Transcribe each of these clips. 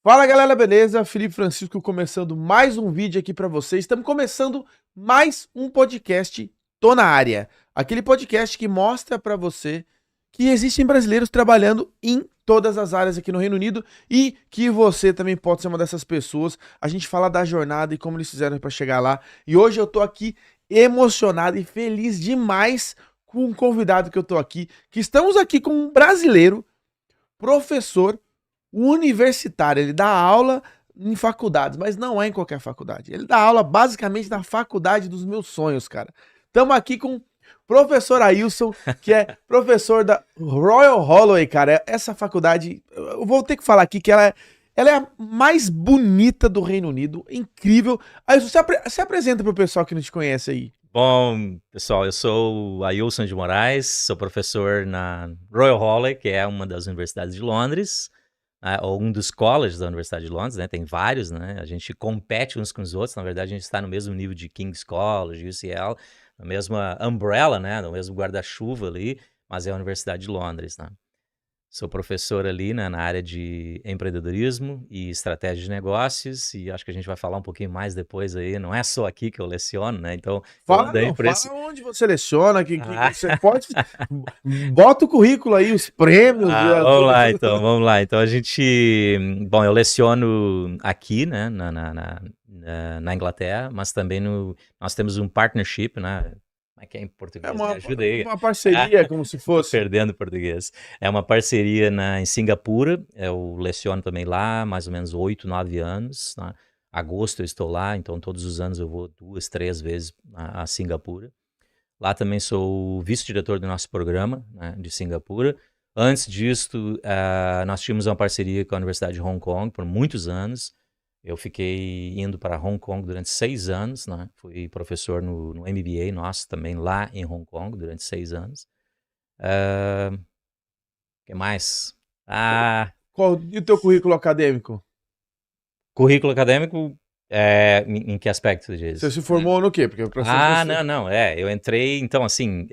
Fala galera, beleza? Felipe Francisco começando mais um vídeo aqui pra vocês. Estamos começando mais um podcast Tô na Área. Aquele podcast que mostra pra você que existem brasileiros trabalhando em todas as áreas aqui no Reino Unido e que você também pode ser uma dessas pessoas. A gente fala da jornada e como eles fizeram pra chegar lá. E hoje eu tô aqui emocionado e feliz demais com um convidado que eu tô aqui, que estamos aqui com um brasileiro, professor universitário. Ele dá aula em faculdades, mas não é em qualquer faculdade. Ele dá aula basicamente na faculdade dos meus sonhos, cara. Estamos aqui com o professor Ailson, que é professor da Royal Holloway, cara. Essa faculdade, eu vou ter que falar aqui que ela é a mais bonita do Reino Unido, incrível. Ailson, se apresenta pro pessoal que não te conhece aí. Bom, pessoal, eu sou Ailson de Moraes, sou professor na Royal Holloway, que é uma das universidades de Londres, ou um dos colleges da Universidade de Londres, né? Tem vários, né? A gente compete uns com os outros, na verdade a gente está no mesmo nível de King's College, UCL, na mesma umbrella, né? No mesmo guarda-chuva ali, mas é a Universidade de Londres, né? Sou professor ali, né, na área de empreendedorismo e estratégia de negócios, e acho que a gente vai falar um pouquinho mais depois aí. Não é só aqui que eu leciono, né? Então, eu Fala, ando aí não, por esse. fala onde você leciona, que Ah, você pode. Bota o currículo aí, os prêmios. vamos lá, então, vamos lá. Então, a gente. Bom, eu leciono aqui, né, na Inglaterra, mas também nós temos um partnership, né? Como é que é em É português? Me ajuda aí. uma parceria, como se Tô fosse. perdendo o português. É uma parceria em Singapura. Eu leciono também lá, mais ou menos 8, 9 anos. Né? Agosto eu estou lá, então todos os anos eu vou 2, 3 vezes a Singapura. Lá também sou vice-diretor do nosso programa, né, de Singapura. Antes disso, nós tínhamos uma parceria com a Universidade de Hong Kong por muitos anos. Eu fiquei indo para Hong Kong durante 6 anos, né? Fui professor no MBA nosso também lá em Hong Kong durante 6 anos. O que mais? E o teu currículo acadêmico? Currículo acadêmico, em que aspecto você Você diz? se formou no quê? Porque pra ser professor. Não, eu entrei, então, assim,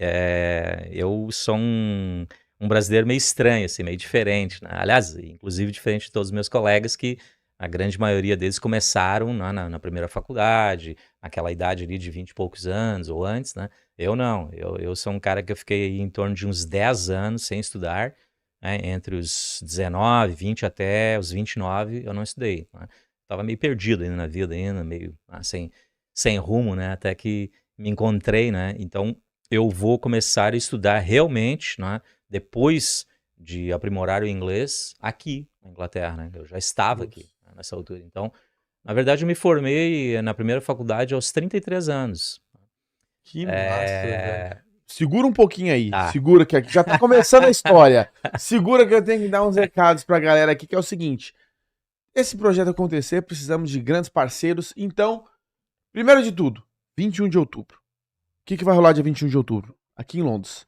eu sou um brasileiro meio estranho, assim, meio diferente, né? Aliás, inclusive diferente de todos os meus colegas, que a grande maioria deles começaram na primeira faculdade, naquela idade ali de 20 e poucos anos, ou antes, né? Eu não, eu sou um cara que eu fiquei em torno de uns 10 anos sem estudar, né? Entre os 19, 20 até os 29, eu não estudei, né? Tava meio perdido ainda na vida, ainda meio assim, sem rumo, né? Até que me encontrei, né? Então eu vou começar a estudar realmente, né? Depois de aprimorar o inglês aqui na Inglaterra, né? Eu já estava aqui, né, nessa altura. Então, na verdade, eu me formei na primeira faculdade aos 33 anos. Que massa, velho. É... Segura um pouquinho aí. Tá. Segura que aqui já tá começando a história. Segura que eu tenho que dar uns recados pra galera aqui, que é o seguinte. Esse projeto acontecer, precisamos de grandes parceiros. Então, primeiro de tudo, 21 de outubro. O que vai rolar dia 21 de outubro? Aqui em Londres.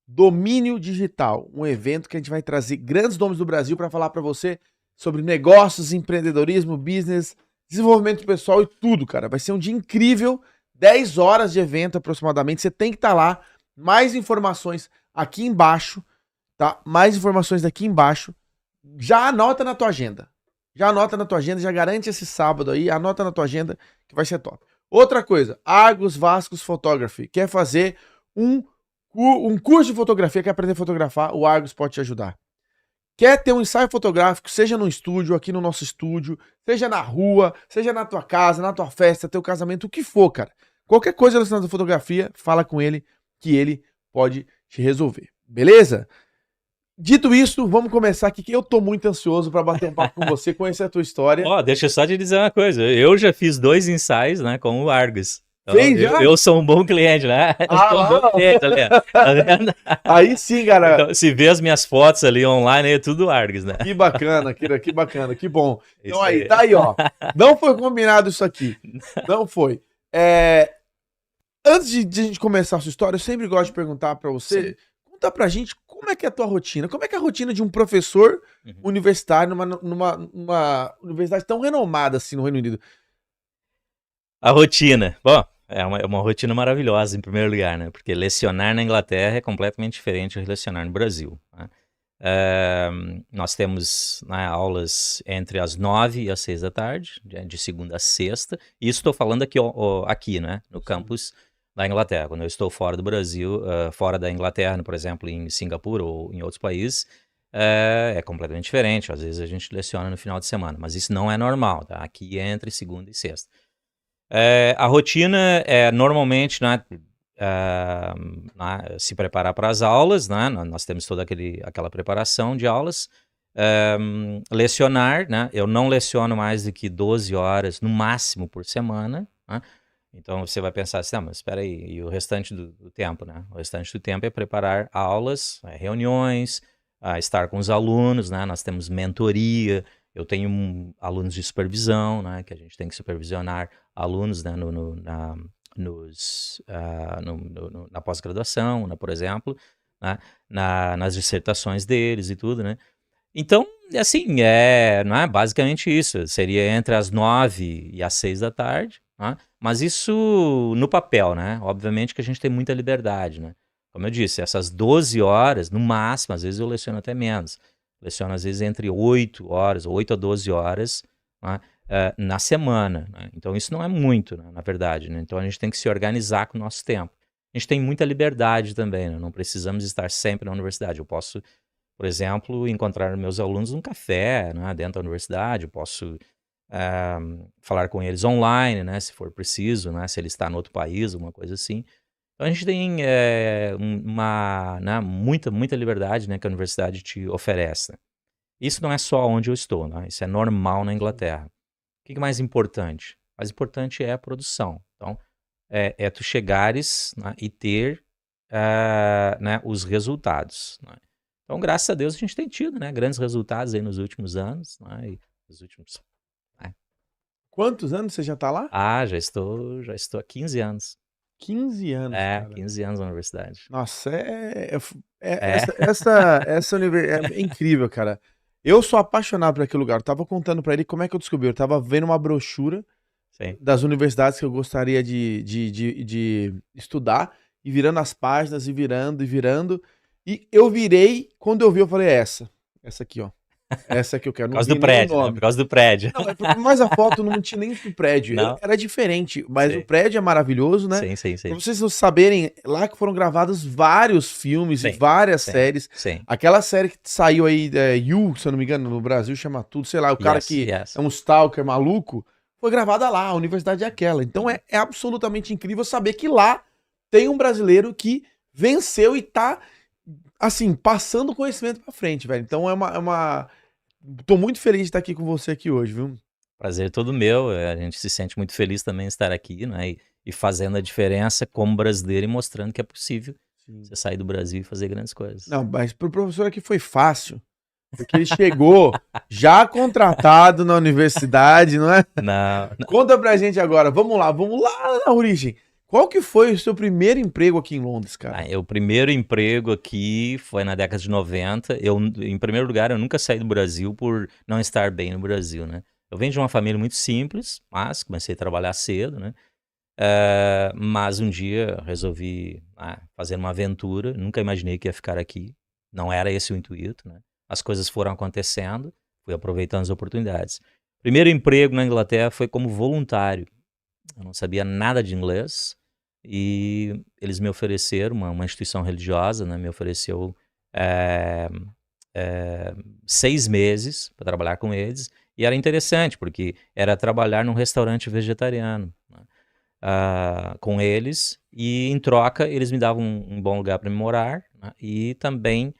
Domínio Digital, um evento que a gente vai trazer grandes nomes do Brasil para falar para você sobre negócios, empreendedorismo, business, desenvolvimento pessoal e tudo, cara. Vai ser um dia incrível, 10 horas de evento aproximadamente. Você tem que estar lá. Mais informações aqui embaixo, tá? Mais informações daqui embaixo. Já anota na tua agenda. Já anota na tua agenda, já garante esse sábado aí, anota na tua agenda que vai ser top. Outra coisa, Argos Vascos Photography. Quer fazer um curso de fotografia, quer aprender a fotografar, o Argos pode te ajudar. Quer ter um ensaio fotográfico, seja no estúdio, aqui no nosso estúdio, seja na rua, seja na tua casa, na tua festa, teu casamento, o que for, cara. Qualquer coisa relacionada à fotografia, fala com ele que ele pode te resolver. Beleza? Dito isso, vamos começar aqui, que eu tô muito ansioso para bater um papo com você, conhecer a tua história. Deixa eu só te dizer uma coisa. Eu já fiz 2 ensaios, né, com o Argos. Então, Fez já? eu sou um bom cliente, né? Eu sou um bom cliente ali, ó. Tá vendo? Aí sim, cara. Então, se vê as minhas fotos ali online, é tudo Argos, né? Que bacana, que bacana, que bom. Então Isso aí, tá aí, ó. Não foi combinado isso aqui. Não foi. Antes de a gente começar a sua história, eu sempre gosto de perguntar pra você, Sim. conta pra gente como é que é a tua rotina. Como é que é a rotina de um professor universitário numa universidade tão renomada assim no Reino Unido? A rotina. Bom, é uma rotina maravilhosa, em primeiro lugar, né? Porque lecionar na Inglaterra é completamente diferente de lecionar no Brasil, né? Nós temos, né, aulas entre as 9 e as 6 da tarde, de segunda a sexta. Isso estou falando aqui, né, no campus da Inglaterra. Quando eu estou fora do Brasil, fora da Inglaterra, por exemplo, em Singapura ou em outros países, é completamente diferente. Às vezes a gente leciona no final de semana, mas isso não é normal, tá? Aqui é entre segunda e sexta. A rotina é normalmente, né, se preparar para as aulas, né? Nós temos toda aquela preparação de aulas. Lecionar, né? Eu não leciono mais do que 12 horas no máximo por semana, né? Então você vai pensar assim, mas espera aí, e o restante do tempo, né? O restante do tempo é preparar aulas, reuniões, estar com os alunos, né? Nós temos mentoria, eu tenho alunos de supervisão, né? Que a gente tem que supervisionar alunos, né? Na pós-graduação, né? Por exemplo, né? Nas dissertações deles e tudo, né? Então, assim, não é basicamente isso. Seria entre as 9 e as 6 da tarde, né? Mas isso no papel, né? Obviamente que a gente tem muita liberdade, né? Como eu disse, essas 12 horas, no máximo, às vezes eu leciono até menos. Leciono, às vezes, entre 8 horas, 8 a 12 horas, né? Na semana, né? Então, isso não é muito, né? Na verdade, né? Então, a gente tem que se organizar com o nosso tempo. A gente tem muita liberdade também, né? Não precisamos estar sempre na universidade. Eu posso, por exemplo, encontrar meus alunos num café, né, dentro da universidade. Eu posso falar com eles online, né, se for preciso, né, se ele está em outro país, alguma coisa assim. Então a gente tem né, muita liberdade, né, que a universidade te oferece. Né? Isso não é só onde eu estou, né? Isso é normal na Inglaterra. O que é mais importante? O mais importante é a produção. Então, tu chegares, né, e ter né, os resultados. Né? Então, graças a Deus, a gente tem tido, né, grandes resultados aí nos últimos anos. Né, e nos últimos... Quantos anos você já tá lá? Já estou há 15 anos. 15 anos, cara. 15 anos na universidade. Nossa, essa é incrível, cara. Eu sou apaixonado por aquele lugar. Eu tava contando pra ele como é que eu descobri. Eu tava vendo uma brochura Sim. das universidades que eu gostaria de estudar, e virando as páginas, e virando. E eu virei, quando eu vi, eu falei, essa aqui, ó. Essa que eu quero. Por causa do prédio, né? Por causa do prédio. Não, mas a foto não tinha nem do prédio. Não. Era diferente, mas Sim. o prédio é maravilhoso, né? Sim. Pra vocês saberem, lá que foram gravados vários filmes e várias séries. Sim. Aquela série que saiu aí, You, se eu não me engano, no Brasil chama tudo, sei lá, o cara que é um stalker maluco, foi gravada lá, a universidade é aquela. Então é absolutamente incrível saber que lá tem um brasileiro que venceu e tá, assim, passando conhecimento pra frente, velho. Então tô muito feliz de estar aqui com você aqui hoje, viu? Prazer todo meu. A gente se sente muito feliz também de estar aqui, né? E fazendo a diferença como brasileiro e mostrando que é possível você sair do Brasil e fazer grandes coisas. Não, mas pro professor aqui foi fácil. Porque ele chegou já contratado na universidade, não é? Não. Conta pra gente agora. Vamos lá na origem. Qual que foi o seu primeiro emprego aqui em Londres, cara? O primeiro emprego aqui foi na década de 90. Em primeiro lugar, eu nunca saí do Brasil por não estar bem no Brasil, né? Eu venho de uma família muito simples, mas comecei a trabalhar cedo, né? Mas um dia resolvi fazer uma aventura. Nunca imaginei que ia ficar aqui. Não era esse o intuito, né? As coisas foram acontecendo, fui aproveitando as oportunidades. Primeiro emprego na Inglaterra foi como voluntário. Eu não sabia nada de inglês. E eles me ofereceram, uma instituição religiosa, né, me ofereceu 6 meses para trabalhar com eles. E era interessante, porque era trabalhar num restaurante vegetariano, né, com eles. E em troca, eles me davam um bom lugar para me morar, né, e também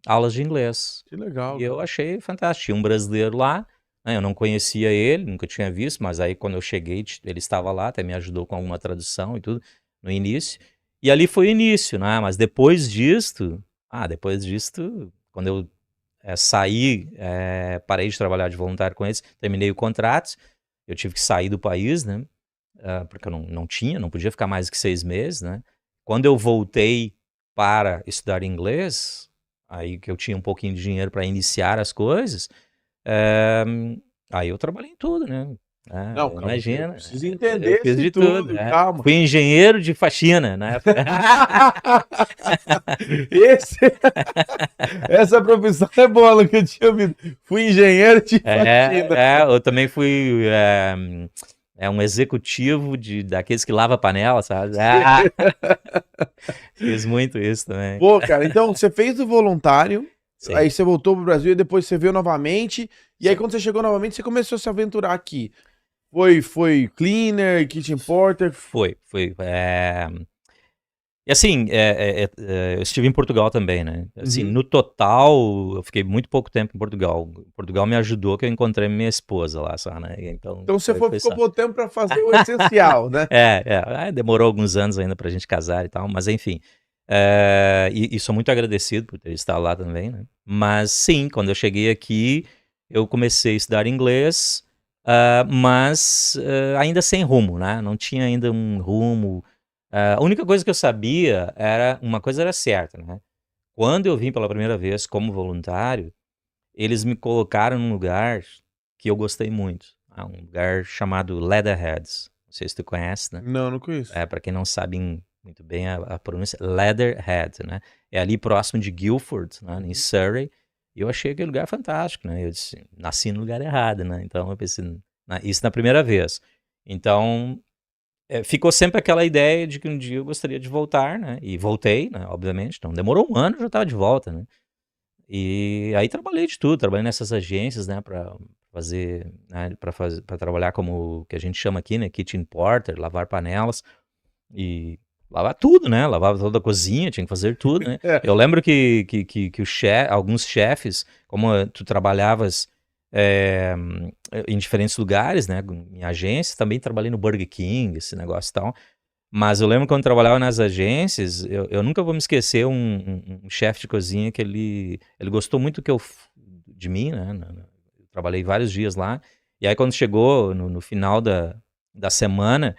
aulas de inglês. Que legal. E eu achei fantástico. Tinha um brasileiro lá. Eu não conhecia ele, nunca tinha visto, mas aí quando eu cheguei, ele estava lá, até me ajudou com alguma tradução e tudo, no início. E ali foi o início, né? Mas depois disto, quando eu saí, parei de trabalhar de voluntário com eles, terminei o contrato, eu tive que sair do país, né? Porque eu não podia ficar mais do que 6 meses, né? Quando eu voltei para estudar inglês, aí que eu tinha um pouquinho de dinheiro para iniciar as coisas, aí eu trabalhei em tudo, né? Não, calma, imagina. eu preciso entender Eu fiz de tudo. calma. Fui engenheiro de faxina, né? Essa profissão é boa, nunca tinha ouvido. Fui engenheiro de faxina. Eu também fui um executivo daqueles que lava panela, sabe? Fiz muito isso também. Pô, cara, então você fez o voluntário, Sim. aí você voltou pro Brasil e depois você veio novamente. E aí Sim. quando você chegou novamente, você começou a se aventurar aqui. Foi cleaner, kitchen porter? Foi. E assim, eu estive em Portugal também, né? Assim, no total, eu fiquei muito pouco tempo em Portugal. Portugal me ajudou que eu encontrei minha esposa lá, só, né? Então Você foi ficou só. por tempo pra fazer o essencial, né? Demorou alguns anos ainda pra gente casar e tal, mas enfim. E sou muito agradecido por ter estado lá também, né? Mas sim, quando eu cheguei aqui, eu comecei a estudar inglês, mas ainda sem rumo, né? Não tinha ainda um rumo. A única coisa que eu sabia uma coisa era certa, né? Quando eu vim pela primeira vez como voluntário, eles me colocaram num lugar que eu gostei muito. Um lugar chamado Leatherheads. Não sei se tu conhece, né? Não conheço. Para quem não sabe muito bem a pronúncia, Leatherhead, né? É ali próximo de Guildford, né? Em Surrey. E eu achei aquele lugar fantástico, né? Eu disse, nasci no lugar errado, né? Então eu pensei, isso na primeira vez. Então ficou sempre aquela ideia de que um dia eu gostaria de voltar, né? E voltei, né? Obviamente. Então demorou um ano, já estava de volta, né? E aí trabalhei de tudo, trabalhei nessas agências, né? Para fazer, né? Para trabalhar como o que a gente chama aqui, né? Kitchen porter, lavar panelas e lavar tudo, né? Lavava toda a cozinha, tinha que fazer tudo, né? Eu lembro que alguns chefes, como tu trabalhavas em diferentes lugares, né? Em agências, também trabalhei no Burger King, esse negócio e tal. Mas eu lembro quando eu trabalhava nas agências, eu nunca vou me esquecer um chefe de cozinha que ele gostou muito de mim, né? Eu trabalhei vários dias lá. E aí quando chegou no final da semana,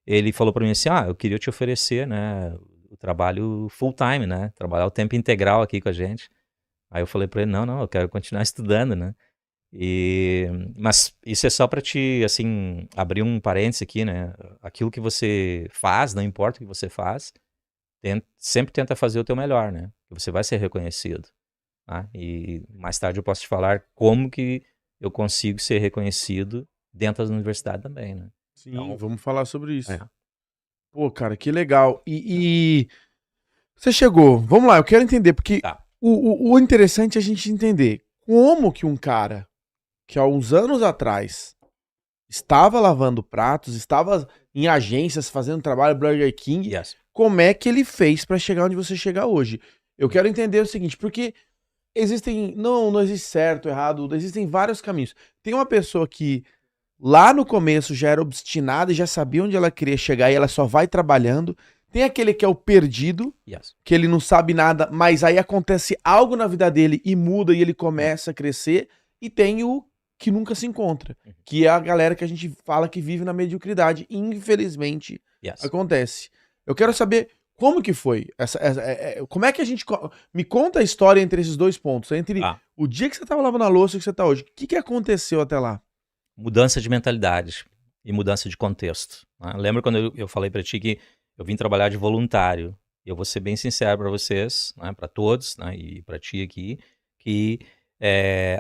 ele falou para mim assim, eu queria te oferecer, né, o trabalho full time, né? Trabalhar o tempo integral aqui com a gente. Aí eu falei para ele, não, eu quero continuar estudando, né? Mas isso é só para te, assim, abrir um parênteses aqui, né? Aquilo que você faz, não importa o que você faz, sempre tenta fazer o teu melhor, né? Que você vai ser reconhecido. Tá? E mais tarde eu posso te falar como que eu consigo ser reconhecido dentro da universidade também, né? Sim, então, vamos falar sobre isso. É. Pô, cara, que legal. E você chegou, vamos lá, eu quero entender, porque o interessante é a gente entender como que um cara que há uns anos atrás estava lavando pratos, estava em agências fazendo trabalho Burger King, como é que ele fez pra chegar onde você chega hoje? Eu quero entender o seguinte, porque não existe certo, errado, existem vários caminhos. Tem uma pessoa que lá no começo já era obstinada e já sabia onde ela queria chegar e ela só vai trabalhando. Tem aquele que é o perdido, que ele não sabe nada, mas aí acontece algo na vida dele e muda e ele começa a crescer. E tem o que nunca se encontra, que é a galera que a gente fala que vive na mediocridade. Infelizmente, acontece. Eu quero saber como que foi. Como é que a gente... Me conta a história entre esses dois pontos. Entre o dia que você estava lavando a louça e o que você está hoje. O que aconteceu até lá? Mudança de mentalidade e mudança de contexto. Né? Lembra quando eu falei para ti que eu vim trabalhar de voluntário? Eu vou ser bem sincero para vocês, né, para todos, né, e para ti aqui, que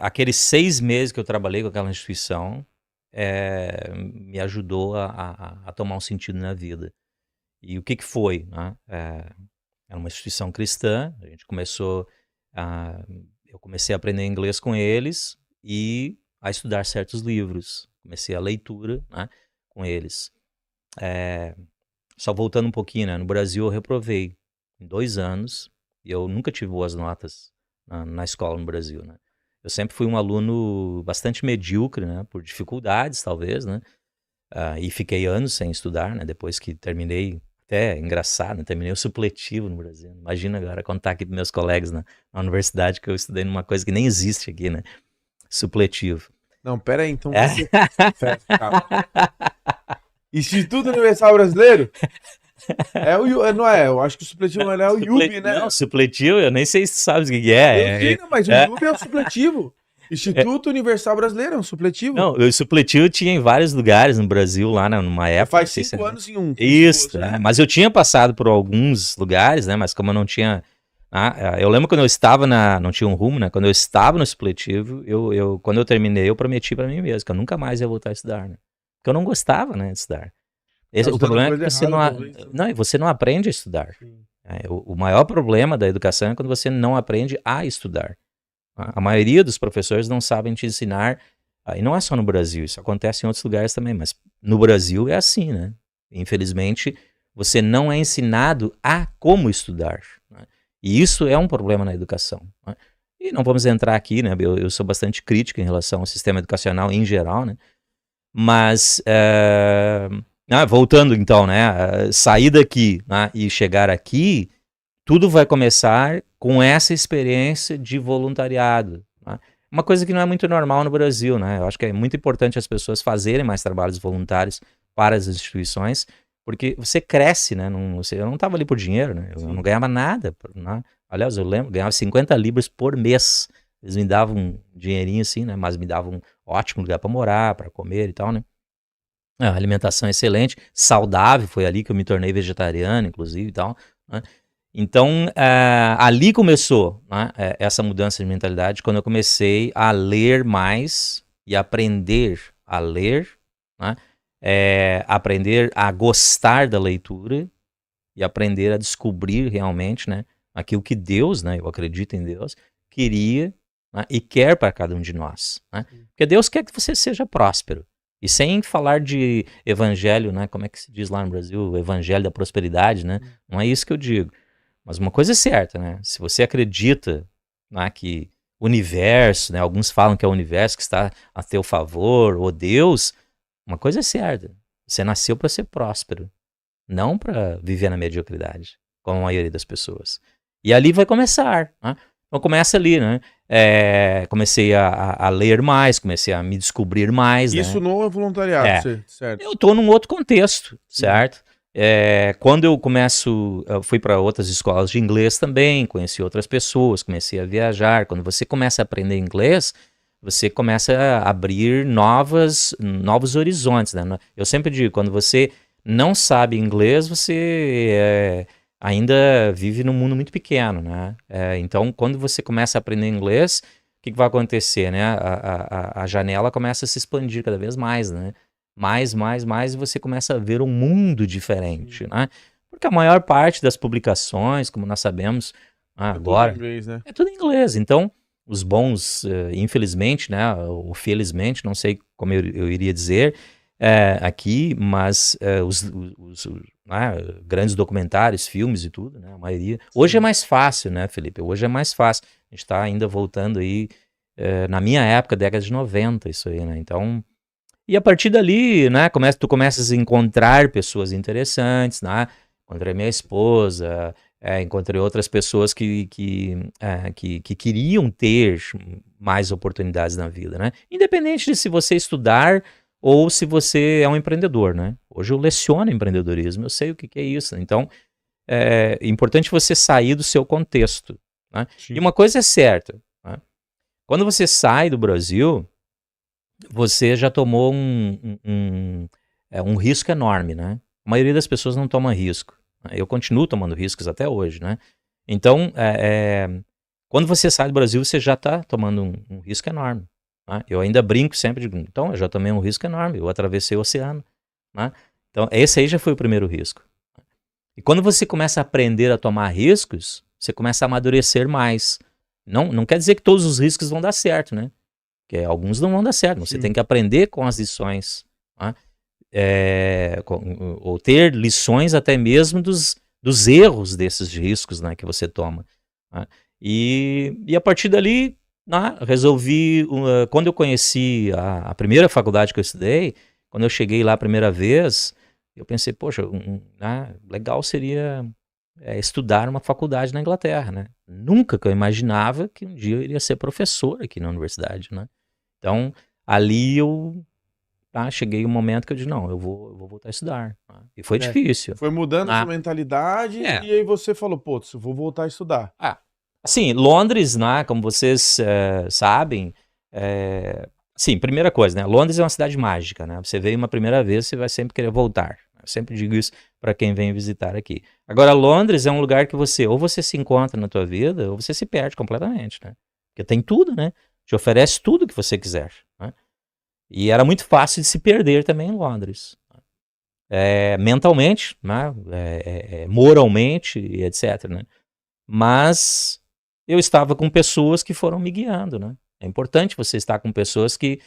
aqueles 6 meses que eu trabalhei com aquela instituição me ajudou a tomar um sentido na vida. E o que foi? Né? Era uma instituição cristã, a gente eu comecei a aprender inglês com eles e a estudar certos livros. Comecei a leitura, né, com eles. Só voltando um pouquinho, né, no Brasil eu reprovei em 2 anos e eu nunca tive boas notas na escola no Brasil, né. Eu sempre fui um aluno bastante medíocre, né, por dificuldades talvez, né, e fiquei anos sem estudar, né, depois que terminei, até engraçado, né, terminei o supletivo no Brasil. Imagina agora contar aqui para meus colegas na universidade que eu estudei numa coisa que nem existe aqui, né, supletivo. Não, pera aí, então você... Instituto Universal Brasileiro? Não é? Eu acho que o supletivo não é o IUB, né? Não, supletivo, eu nem sei se tu sabes o que é. Eu sei, não, mas o IUB é o supletivo. Instituto Universal Brasileiro, é um supletivo? Não, o supletivo tinha em vários lugares no Brasil, lá numa época. Faz 5 anos em um. Isso, mas eu tinha passado por alguns lugares, né? Mas como eu não tinha... eu lembro quando eu estava não tinha um rumo, né? Quando eu estava no supletivo, quando eu terminei, eu prometi para mim mesmo que eu nunca mais ia voltar a estudar, né? Porque eu não gostava, né, de estudar. O problema é que você você não aprende a estudar. O maior problema da educação é quando você não aprende a estudar. A maioria dos professores não sabem te ensinar, e não é só no Brasil, isso acontece em outros lugares também, mas no Brasil é assim, né? Infelizmente, você não é ensinado a como estudar, né? E isso é um problema na educação, né? E não vamos entrar aqui, né? Eu sou bastante crítico em relação ao sistema educacional em geral, né? Mas, voltando então, né? Sair daqui, né, e chegar aqui, tudo vai começar com essa experiência de voluntariado, né? Uma coisa que não é muito normal no Brasil, né? Eu acho que é muito importante as pessoas fazerem mais trabalhos voluntários para as instituições, porque você cresce, né? Eu não estava ali por dinheiro, né? Eu não ganhava nada, né? Aliás, eu lembro, ganhava 50 libras por mês. Eles me davam um dinheirinho assim, né? Mas me davam um ótimo lugar para morar, para comer e tal, né? A alimentação excelente, saudável, foi ali que eu me tornei vegetariano, inclusive e tal, né? Então, ali começou, né, essa mudança de mentalidade, quando eu comecei a ler mais e aprender a ler, né, aprender a gostar da leitura e aprender a descobrir realmente, né, aquilo que Deus, né, eu acredito em Deus, queria, né, e quer para cada um de nós, né? Porque Deus quer que você seja próspero. E sem falar de evangelho, né, como é que se diz lá no Brasil, o evangelho da prosperidade, né? Não é isso que eu digo. Mas uma coisa é certa, né? Se você acredita, né, que o universo, né, alguns falam que é o universo que está a teu favor, ou Deus, uma coisa é certa. Você nasceu para ser próspero, não para viver na mediocridade, como a maioria das pessoas. E ali vai começar, né? Então começa ali, né? Comecei a ler mais, comecei a me descobrir mais. Isso, né? No voluntariado, certo? Eu estou num outro contexto, certo? Quando eu fui para outras escolas de inglês também, conheci outras pessoas, comecei a viajar. Quando você começa a aprender inglês, você começa a abrir novos horizontes, né? Eu sempre digo, quando você não sabe inglês, você ainda vive num mundo muito pequeno, né? Então, quando você começa a aprender inglês, o que vai acontecer, né? A janela começa a se expandir cada vez mais, né? Mais, e você começa a ver um mundo diferente, né? Porque a maior parte das publicações, como nós sabemos agora, tudo em inglês, né? É tudo em inglês. Então, os bons, infelizmente, né? Ou felizmente, não sei como eu iria dizer aqui, mas os grandes documentários, filmes e tudo, né? A maioria. Hoje é mais fácil, né, Felipe? Hoje é mais fácil. A gente está ainda voltando aí, na minha época, década de 90, isso aí, né? Então... E a partir dali, né, tu começas a encontrar pessoas interessantes, né? Encontrei minha esposa, encontrei outras pessoas que queriam ter mais oportunidades na vida, né? Independente de se você estudar ou se você é um empreendedor, né? Hoje eu leciono empreendedorismo, eu sei o que é isso. Então, é importante você sair do seu contexto, né? E uma coisa é certa, né? Quando você sai do Brasil, você já tomou um risco enorme, né? A maioria das pessoas não toma risco. Eu continuo tomando riscos até hoje, né? Então, quando você sai do Brasil, você já está tomando um risco enorme, né? Eu ainda brinco sempre, então, eu já tomei um risco enorme, eu atravessei o oceano, né? Então, esse aí já foi o primeiro risco. E quando você começa a aprender a tomar riscos, você começa a amadurecer mais. Não quer dizer que todos os riscos vão dar certo, né? Porque alguns não vão dar certo. Você tem que aprender com as lições, né? Ou ter lições até mesmo dos erros desses riscos, né, que você toma, né? E a partir dali, né, resolvi, quando eu conheci a primeira faculdade que eu estudei, quando eu cheguei lá a primeira vez, eu pensei, poxa, legal seria estudar uma faculdade na Inglaterra, né? Nunca que eu imaginava que um dia eu iria ser professor aqui na universidade, né? Então, ali eu cheguei um momento que eu disse, não, eu vou voltar a estudar. E foi difícil. Foi mudando a sua mentalidade e aí você falou, putz, eu vou voltar a estudar. Assim, Londres, né, como vocês sabem, Sim, primeira coisa, né? Londres é uma cidade mágica, né? Você veio uma primeira vez, você vai sempre querer voltar. Eu sempre digo isso para quem vem visitar aqui. Agora, Londres é um lugar que ou você se encontra na tua vida, ou você se perde completamente, né? Porque tem tudo, né? Te oferece tudo que você quiser, né? E era muito fácil de se perder também em Londres. Mentalmente, né? Moralmente, e etc, né? Mas eu estava com pessoas que foram me guiando, né? É importante você estar com pessoas que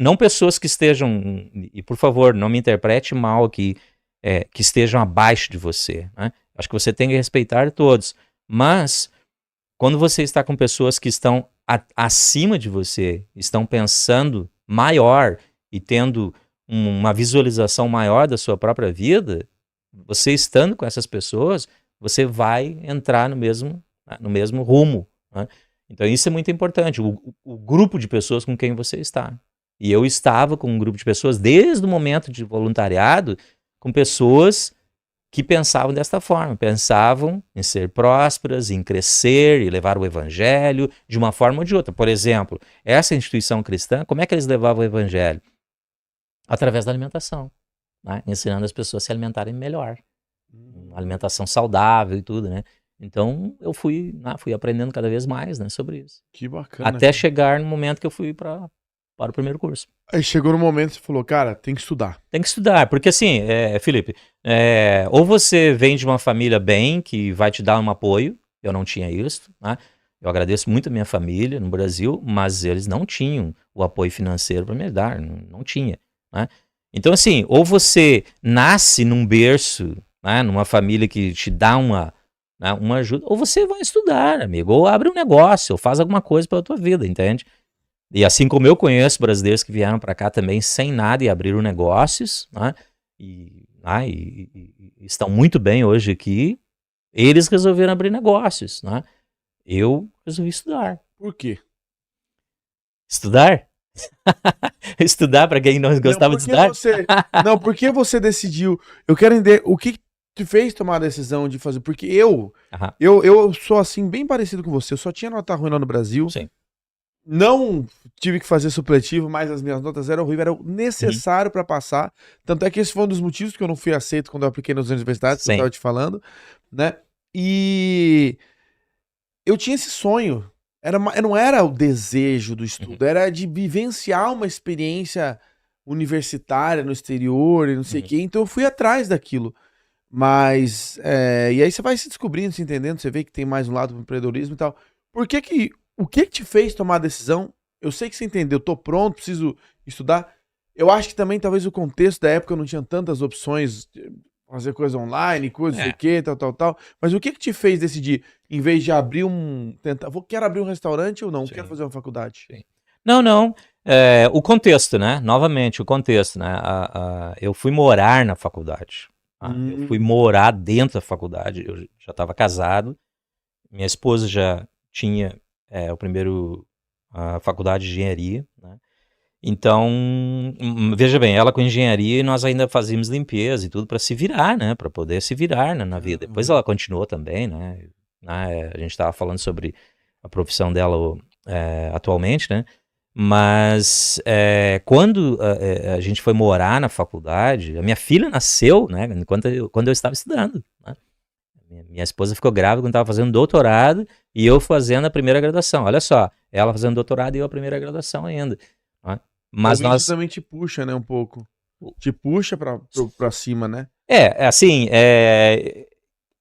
não pessoas que estejam, e por favor, não me interprete mal que estejam abaixo de você, né? Acho que você tem que respeitar todos, mas quando você está com pessoas que estão acima de você, estão pensando maior e tendo uma visualização maior da sua própria vida, você estando com essas pessoas, você vai entrar no mesmo rumo, né? Então isso é muito importante, o grupo de pessoas com quem você está. E eu estava com um grupo de pessoas, desde o momento de voluntariado, com pessoas que pensavam desta forma, pensavam em ser prósperas, em crescer e levar o evangelho de uma forma ou de outra. Por exemplo, essa instituição cristã, como é que eles levavam o evangelho? Através da alimentação, né? Ensinando as pessoas a se alimentarem melhor. Uma alimentação saudável e tudo, né? Então eu fui aprendendo cada vez mais, né, sobre isso. Que bacana. Até chegar no momento que eu fui para o primeiro curso. Aí chegou no momento que você falou, cara, tem que estudar. Tem que estudar, porque assim, Felipe, ou você vem de uma família bem, que vai te dar um apoio, eu não tinha isso, né? Eu agradeço muito a minha família no Brasil, mas eles não tinham o apoio financeiro para me dar, não tinha, né? Então assim, ou você nasce num berço, né, numa família que te dá uma ajuda, ou você vai estudar, amigo, ou abre um negócio, ou faz alguma coisa pela tua vida, entende? E assim como eu conheço brasileiros que vieram para cá também sem nada e abriram negócios, né? E estão muito bem hoje aqui, eles resolveram abrir negócios, né? Eu resolvi estudar. Por quê? Estudar? Estudar para quem não gostava de estudar? Por que você decidiu? Eu quero entender o que te fez tomar a decisão de fazer. Porque eu sou assim, bem parecido com você. Eu só tinha nota ruim lá no Brasil. Sim. Não tive que fazer supletivo, mas as minhas notas eram horríveis, era o necessário para passar. Tanto é que esse foi um dos motivos que eu não fui aceito quando eu apliquei nas universidades, que eu estava te falando, né? E eu tinha esse sonho. Não era o desejo do estudo, era de vivenciar uma experiência universitária no exterior e não sei o quê. Então eu fui atrás daquilo. Mas, e aí você vai se descobrindo, se entendendo, você vê que tem mais um lado do empreendedorismo e tal. O que te fez tomar a decisão? Eu sei que você entendeu, tô pronto, preciso estudar. Eu acho que também talvez o contexto da época eu não tinha tantas opções de fazer coisa online, coisa não sei o que, tal. Mas o que te fez decidir, em vez de abrir quero abrir um restaurante ou não? Quero fazer uma faculdade? Sim. Não. O contexto, né? Novamente, o contexto, né? Eu fui morar na faculdade. Eu fui morar dentro da faculdade. Eu já estava casado. Minha esposa já tinha a faculdade de engenharia, né? Então, veja bem, ela com engenharia e nós ainda fazíamos limpeza e tudo para se virar, né? Para poder se virar, né, na vida. Depois ela continuou também, né? A gente estava falando sobre a profissão dela atualmente, né? Mas quando a gente foi morar na faculdade, a minha filha nasceu, né? Quando eu estava estudando, né? Minha esposa ficou grávida quando estava fazendo doutorado e eu fazendo a primeira graduação. Olha só, ela fazendo doutorado e eu a primeira graduação ainda, né? Mas isso também te puxa, né, um pouco. Te puxa pra cima, né?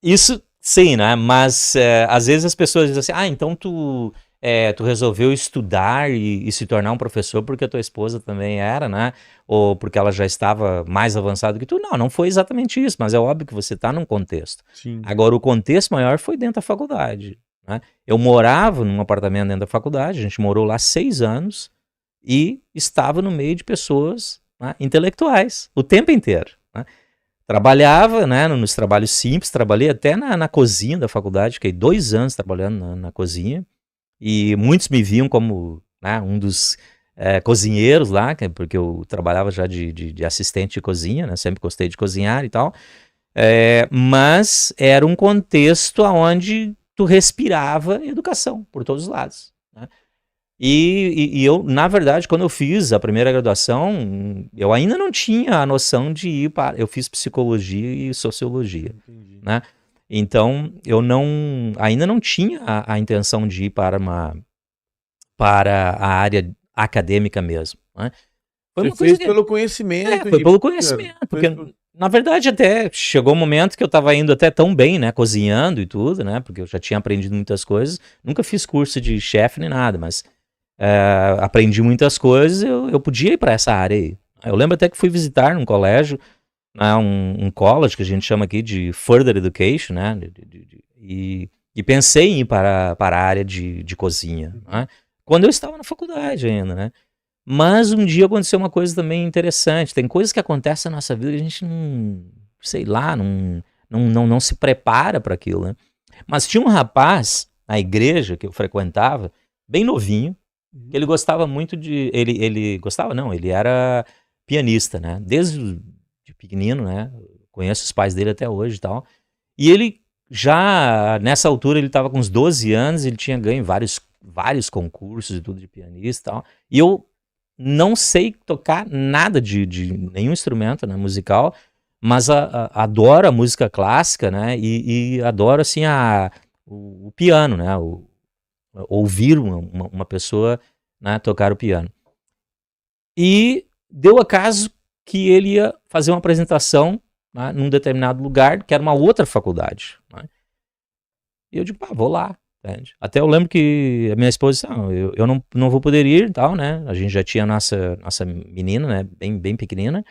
Isso sim, né? Mas às vezes as pessoas dizem assim, então tu resolveu estudar e se tornar um professor porque a tua esposa também era, né? Ou porque ela já estava mais avançada que tu. Não foi exatamente isso, mas é óbvio que você está num contexto. Sim. Agora, o contexto maior foi dentro da faculdade, né? Eu morava num apartamento dentro da faculdade, a gente morou lá 6 anos e estava no meio de pessoas, né, intelectuais o tempo inteiro, né? Trabalhava, né, nos trabalhos simples, trabalhei até na cozinha da faculdade, fiquei 2 anos trabalhando na cozinha. E muitos me viam como, né, um dos cozinheiros lá, porque eu trabalhava já de assistente de cozinha, né, sempre gostei de cozinhar e tal. Mas era um contexto onde tu respirava educação por todos os lados, né? E eu, na verdade, quando eu fiz a primeira graduação, eu ainda não tinha a noção de ir para... Eu fiz psicologia e sociologia, né? Então, eu ainda não tinha a intenção de ir para a área acadêmica mesmo, né? Foi Você fez pelo conhecimento. Foi pelo conhecimento, porque, na verdade, até chegou um momento que eu estava indo até tão bem, né, cozinhando e tudo, né, porque eu já tinha aprendido muitas coisas, nunca fiz curso de chefe nem nada, mas aprendi muitas coisas, eu podia ir para essa área aí. Eu lembro até que fui visitar num colégio, né, um college que a gente chama aqui de Further Education, né, e pensei em ir para a área de cozinha, né, quando eu estava na faculdade ainda, né. Mas um dia aconteceu uma coisa também interessante. Tem coisas que acontecem na nossa vida que a gente não, sei lá, não se prepara para aquilo, né? Mas tinha um rapaz na igreja que eu frequentava, bem novinho, que ele gostava muito de... Ele gostava, não, ele era pianista, né? Desde de pequenino, né? Conheço os pais dele até hoje e tal. E ele já, nessa altura, ele estava com uns 12 anos, ele tinha ganho vários concursos e tudo de pianista e tal. E eu não sei tocar nada de nenhum instrumento, né, musical, mas adoro a música clássica, né, e adoro, assim, o piano, né, ouvir uma pessoa, né, tocar o piano. E deu acaso que ele ia fazer uma apresentação, né, num determinado lugar, que era uma outra faculdade, né, e eu digo, pá, vou lá. Entende? Até eu lembro que a minha esposa disse, eu não vou poder ir e tal, né? A gente já tinha nossa menina, né? Bem pequenina.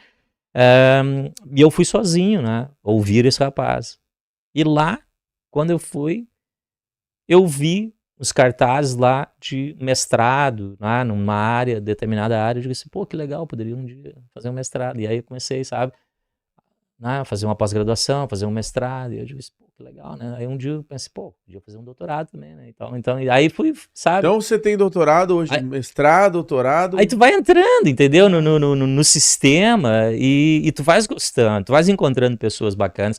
E eu fui sozinho, né? Ouvir esse rapaz. E lá, quando eu fui, eu vi os cartazes lá de mestrado, né? Numa determinada área. Eu disse, pô, que legal, poderia um dia fazer um mestrado. E aí eu comecei, sabe? Fazer uma pós-graduação, fazer um mestrado, e eu disse, pô, que legal, né? Aí um dia eu pensei, pô, podia fazer um doutorado também, né? Então, e aí fui, sabe? Então você tem doutorado hoje, mestrado, doutorado... Aí tu vai entrando, entendeu? No sistema, e tu vais gostando, tu vais encontrando pessoas bacanas.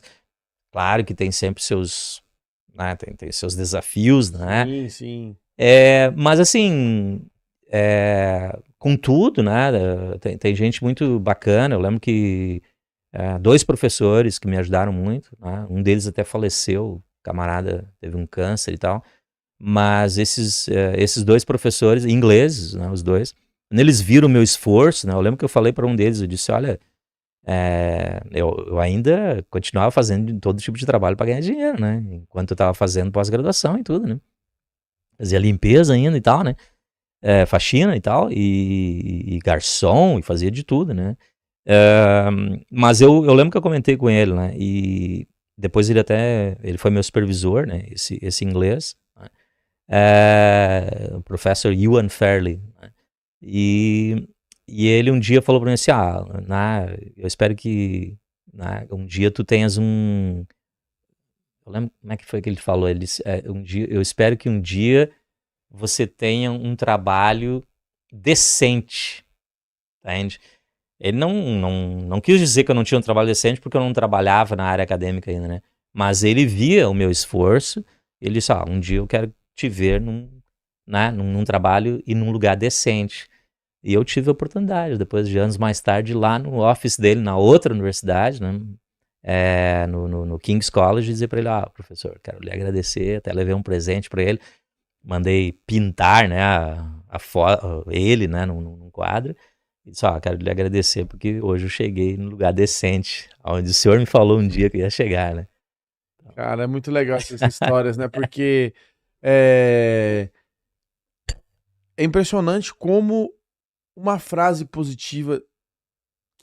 Claro que tem sempre seus, né, tem seus desafios, né? Sim, sim. Mas assim, com tudo, né? Tem gente muito bacana, eu lembro que 2 professores que me ajudaram muito, né? Um deles até faleceu, o camarada teve um câncer e tal, mas esses 2 professores, ingleses, né, os 2, quando eles viram o meu esforço, né, eu lembro que eu falei para um deles, eu disse, olha, eu ainda continuava fazendo todo tipo de trabalho para ganhar dinheiro, né, enquanto eu estava fazendo pós-graduação e tudo, né, fazia limpeza ainda e tal, né, faxina e tal, e garçom, e fazia de tudo, né. Mas eu lembro que eu comentei com ele, né, e depois ele foi meu supervisor, né, esse inglês, né, o professor Ewan Fairley, né, e ele um dia falou para mim assim, eu espero que, né, um dia tu tenhas eu lembro como é que foi que ele falou, ele disse, eu espero que um dia você tenha um trabalho decente, entende? Ele não quis dizer que eu não tinha um trabalho decente porque eu não trabalhava na área acadêmica ainda, né? Mas ele via o meu esforço, ele disse, um dia eu quero te ver num trabalho e num lugar decente. E eu tive a oportunidade, depois de anos mais tarde, lá no office dele, na outra universidade, né? No King's College, dizer para ele, professor, quero lhe agradecer, até levei um presente para ele, mandei pintar, né, ele, né, num quadro. E disse, quero lhe agradecer porque hoje eu cheguei num lugar decente, onde o senhor me falou um dia que ia chegar, né? Cara, é muito legal essas histórias, né? Porque é impressionante como uma frase positiva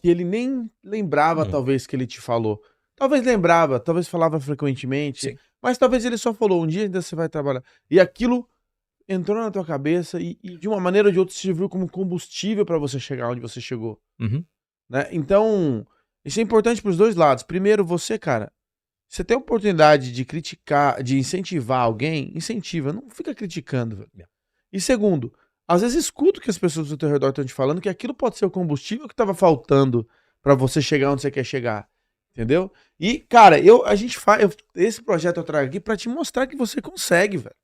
que ele nem lembrava, talvez, que ele te falou. Talvez lembrava, talvez falava frequentemente, Sim. Mas talvez ele só falou, um dia ainda você vai trabalhar. E aquilo entrou na tua cabeça e de uma maneira ou de outra serviu como combustível para você chegar onde você chegou. Uhum. Né? Então, isso é importante pros 2 lados. Primeiro, você, cara, você tem a oportunidade de criticar, de incentivar alguém, incentiva, não fica criticando, velho. Yeah. E segundo, às vezes escuta o que as pessoas do teu redor estão te falando, que aquilo pode ser o combustível que tava faltando pra você chegar onde você quer chegar. Entendeu? E, cara, esse projeto eu trago aqui pra te mostrar que você consegue, velho.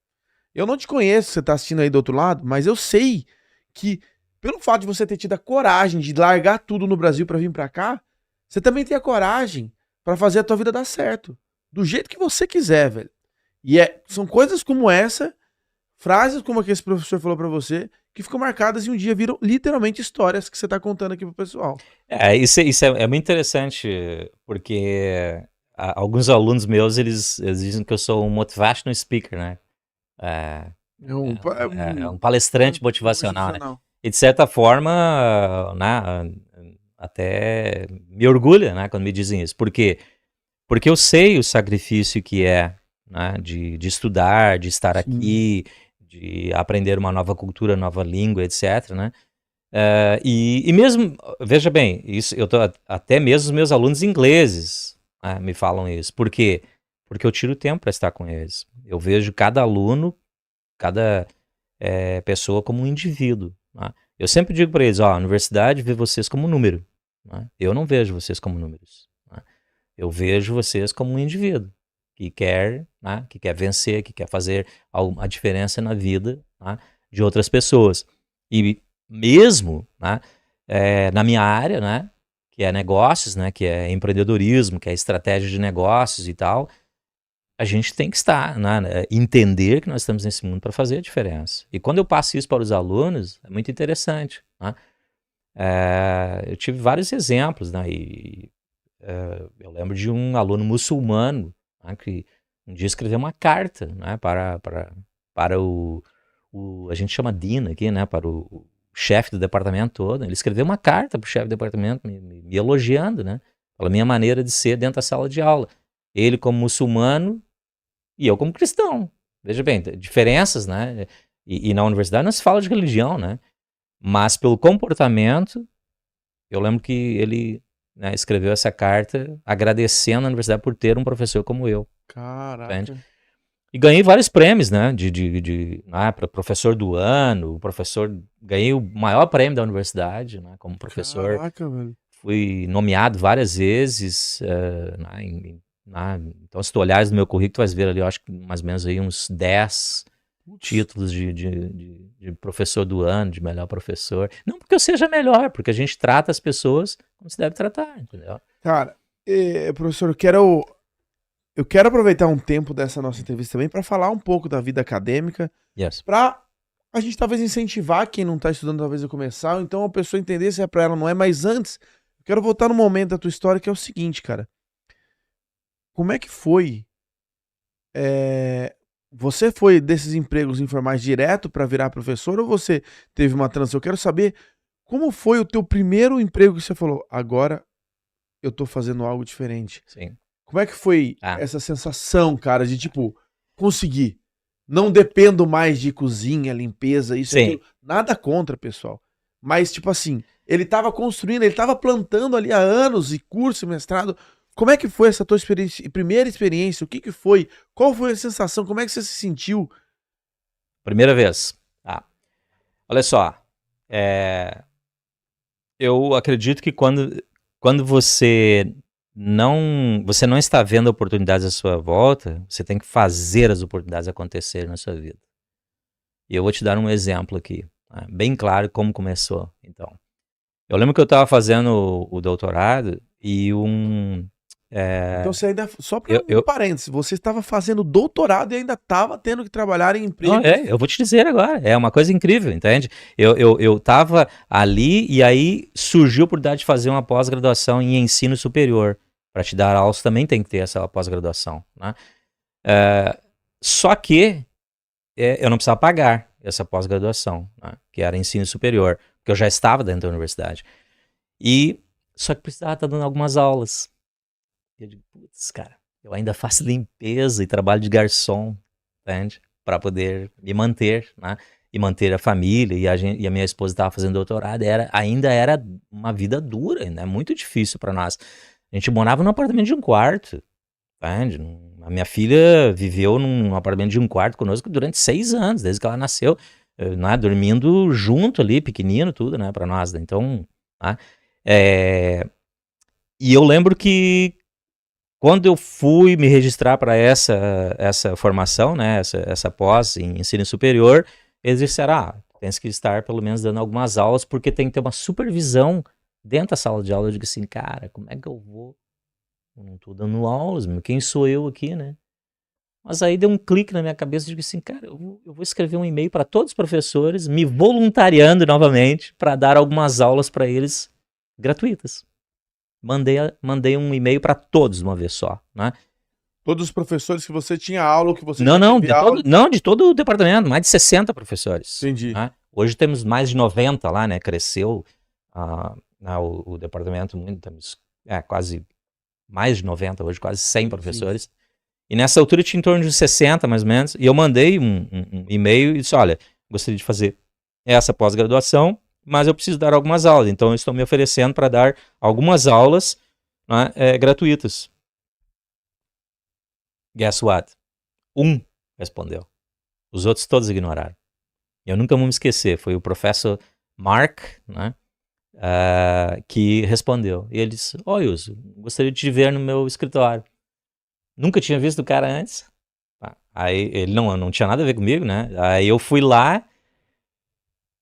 Eu não te conheço, você tá assistindo aí do outro lado, mas eu sei que, pelo fato de você ter tido a coragem de largar tudo no Brasil pra vir pra cá, você também tem a coragem pra fazer a tua vida dar certo. Do jeito que você quiser, velho. E são coisas como essa, frases como a que esse professor falou pra você, que ficam marcadas e um dia viram literalmente histórias que você tá contando aqui pro pessoal. Isso é muito interessante, porque alguns alunos meus, eles dizem que eu sou um motivational speaker, né? É, é um palestrante motivacional, né? E de certa forma, né, até me orgulha, né, quando me dizem isso. Por quê? Porque eu sei o sacrifício que é, né, de estudar, de estar aqui, de aprender uma nova cultura, nova língua, etc, né? E mesmo, veja bem, isso até mesmo os meus alunos ingleses, né, me falam isso. Por quê? Porque eu tiro tempo para estar com eles. Eu vejo cada aluno, cada pessoa como um indivíduo. Né? Eu sempre digo para eles, a universidade vê vocês como um número. Né? Eu não vejo vocês como números. Né? Eu vejo vocês como um indivíduo que quer vencer, que quer fazer a diferença na vida, né, de outras pessoas. E mesmo, né, na minha área, né, que é negócios, né, que é empreendedorismo, que é estratégia de negócios e tal, a gente tem que estar, né, entender que nós estamos nesse mundo para fazer a diferença. E quando eu passo isso para os alunos, é muito interessante. Né? Eu tive vários exemplos, né, eu lembro de um aluno muçulmano, né, que um dia escreveu uma carta, né, para a gente chama DIN aqui, né, para o chefe do departamento todo. Ele escreveu uma carta para o chefe do departamento me elogiando, né, pela minha maneira de ser dentro da sala de aula. Ele como muçulmano e eu como cristão. Veja bem, diferenças, né? E na universidade não se fala de religião, né? Mas pelo comportamento, eu lembro que ele, né, escreveu essa carta agradecendo a universidade por ter um professor como eu. Caraca. Entende? E ganhei vários prêmios, né? Para professor do ano, ganhei o maior prêmio da universidade, né? Como professor. Caraca, velho. Fui nomeado várias vezes, então, se tu olhares no meu currículo, tu vais ver ali, eu acho que mais ou menos aí uns 10 títulos de professor do ano, de melhor professor. Não porque eu seja melhor, porque a gente trata as pessoas como se deve tratar, entendeu? Cara, professor, eu quero aproveitar um tempo dessa nossa entrevista também para falar um pouco da vida acadêmica, para a gente talvez incentivar quem não tá estudando talvez a começar, ou então a pessoa entender se é para ela ou não é, mas antes, eu quero voltar no momento da tua história que é o seguinte, cara. Como é que foi? Você foi desses empregos informais direto para virar professor ou você teve uma transição? Eu quero saber como foi o teu primeiro emprego que você falou, agora eu tô fazendo algo diferente. Sim. Como é que foi essa sensação, cara, de tipo, conseguir? Não dependo mais de cozinha, limpeza, isso, aquilo. Nada contra, pessoal. Mas, tipo assim, ele tava construindo, ele tava plantando ali há anos, e curso, mestrado. Como é que foi essa tua primeira experiência? O que foi? Qual foi a sensação? Como é que você se sentiu? Primeira vez. Olha só. Eu acredito que quando você não está vendo oportunidades à sua volta, você tem que fazer as oportunidades acontecerem na sua vida. E eu vou te dar um exemplo aqui, né, bem claro como começou. Então, eu lembro que eu estava fazendo o doutorado e Então você ainda, só para um parênteses, você estava fazendo doutorado e ainda estava tendo que trabalhar em emprego. Eu vou te dizer agora, é uma coisa incrível, entende? Eu estava ali e aí surgiu a oportunidade de fazer uma pós-graduação em ensino superior. Para te dar aulas também tem que ter essa pós-graduação, né? Só que eu não precisava pagar essa pós-graduação, né, que era ensino superior, porque eu já estava dentro da universidade. Só que precisava estar dando algumas aulas. Eu digo, putz, cara, eu ainda faço limpeza e trabalho de garçom, entende? Para poder me manter, né? E manter a família. E a minha esposa estava fazendo doutorado. Ainda era uma vida dura, ainda é muito difícil para nós. A gente morava num apartamento de um quarto, entende? A minha filha viveu num apartamento de um quarto conosco durante 6 anos, desde que ela nasceu, né? Dormindo junto ali, pequenino, tudo, né? Para nós. Então, né? E eu lembro que Quando eu fui me registrar para essa formação, né, essa pós em ensino superior, eles disseram, tem que estar pelo menos dando algumas aulas, porque tem que ter uma supervisão dentro da sala de aula. Eu digo assim, cara, como é que eu vou? Eu não tô dando aulas, meu, quem sou eu aqui, né? Mas aí deu um clique na minha cabeça, eu digo assim, cara, eu vou escrever um e-mail para todos os professores, me voluntariando novamente para dar algumas aulas para eles gratuitas. Mandei um e-mail para todos de uma vez só, né? Todos os professores que você tinha aula, que você Não, teve aula... de todo o departamento, mais de 60 professores. Entendi. Né? Hoje temos mais de 90 lá, né? Cresceu o departamento, temos quase mais de 90, hoje quase 100 professores. Sim. E nessa altura tinha em torno de 60, mais ou menos, e eu mandei um e-mail e disse, olha, gostaria de fazer essa pós-graduação, mas eu preciso dar algumas aulas, então eu estou me oferecendo para dar algumas aulas, né, gratuitas. Guess what? Respondeu. Os outros todos ignoraram. Eu nunca vou me esquecer, foi o professor Mark, né, que respondeu. E ele disse, Wilson, gostaria de te ver no meu escritório. Nunca tinha visto o cara antes. Aí ele não tinha nada a ver comigo, né? Aí eu fui lá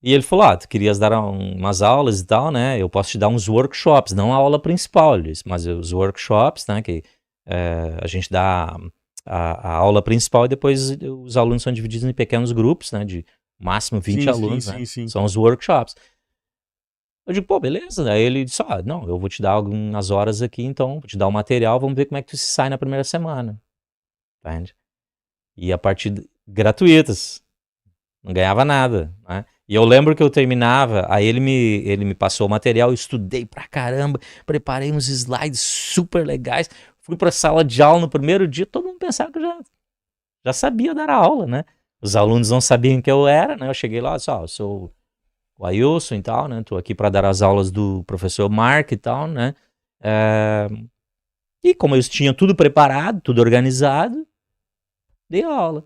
e ele falou, tu querias dar umas aulas e tal, né? Eu posso te dar uns workshops, não a aula principal, mas os workshops, né? Que a gente dá a aula principal e depois os alunos são divididos em pequenos grupos, né? De máximo 20 alunos, né? Sim. São os workshops. Eu digo, beleza. Aí ele disse, não, eu vou te dar algumas horas aqui, então, vou te dar o material, vamos ver como é que tu se sai na primeira semana. Entende? E a partir gratuitas. Não ganhava nada, né? E eu lembro que eu terminava, aí ele me passou o material, eu estudei pra caramba, preparei uns slides super legais, fui pra sala de aula no primeiro dia, todo mundo pensava que eu já sabia dar a aula, né? Os alunos não sabiam quem eu era, né? Eu cheguei lá, disse, eu sou o Ailson e tal, né? Tô aqui para dar as aulas do professor Mark e tal, né? E como eu tinha tudo preparado, tudo organizado, dei a aula.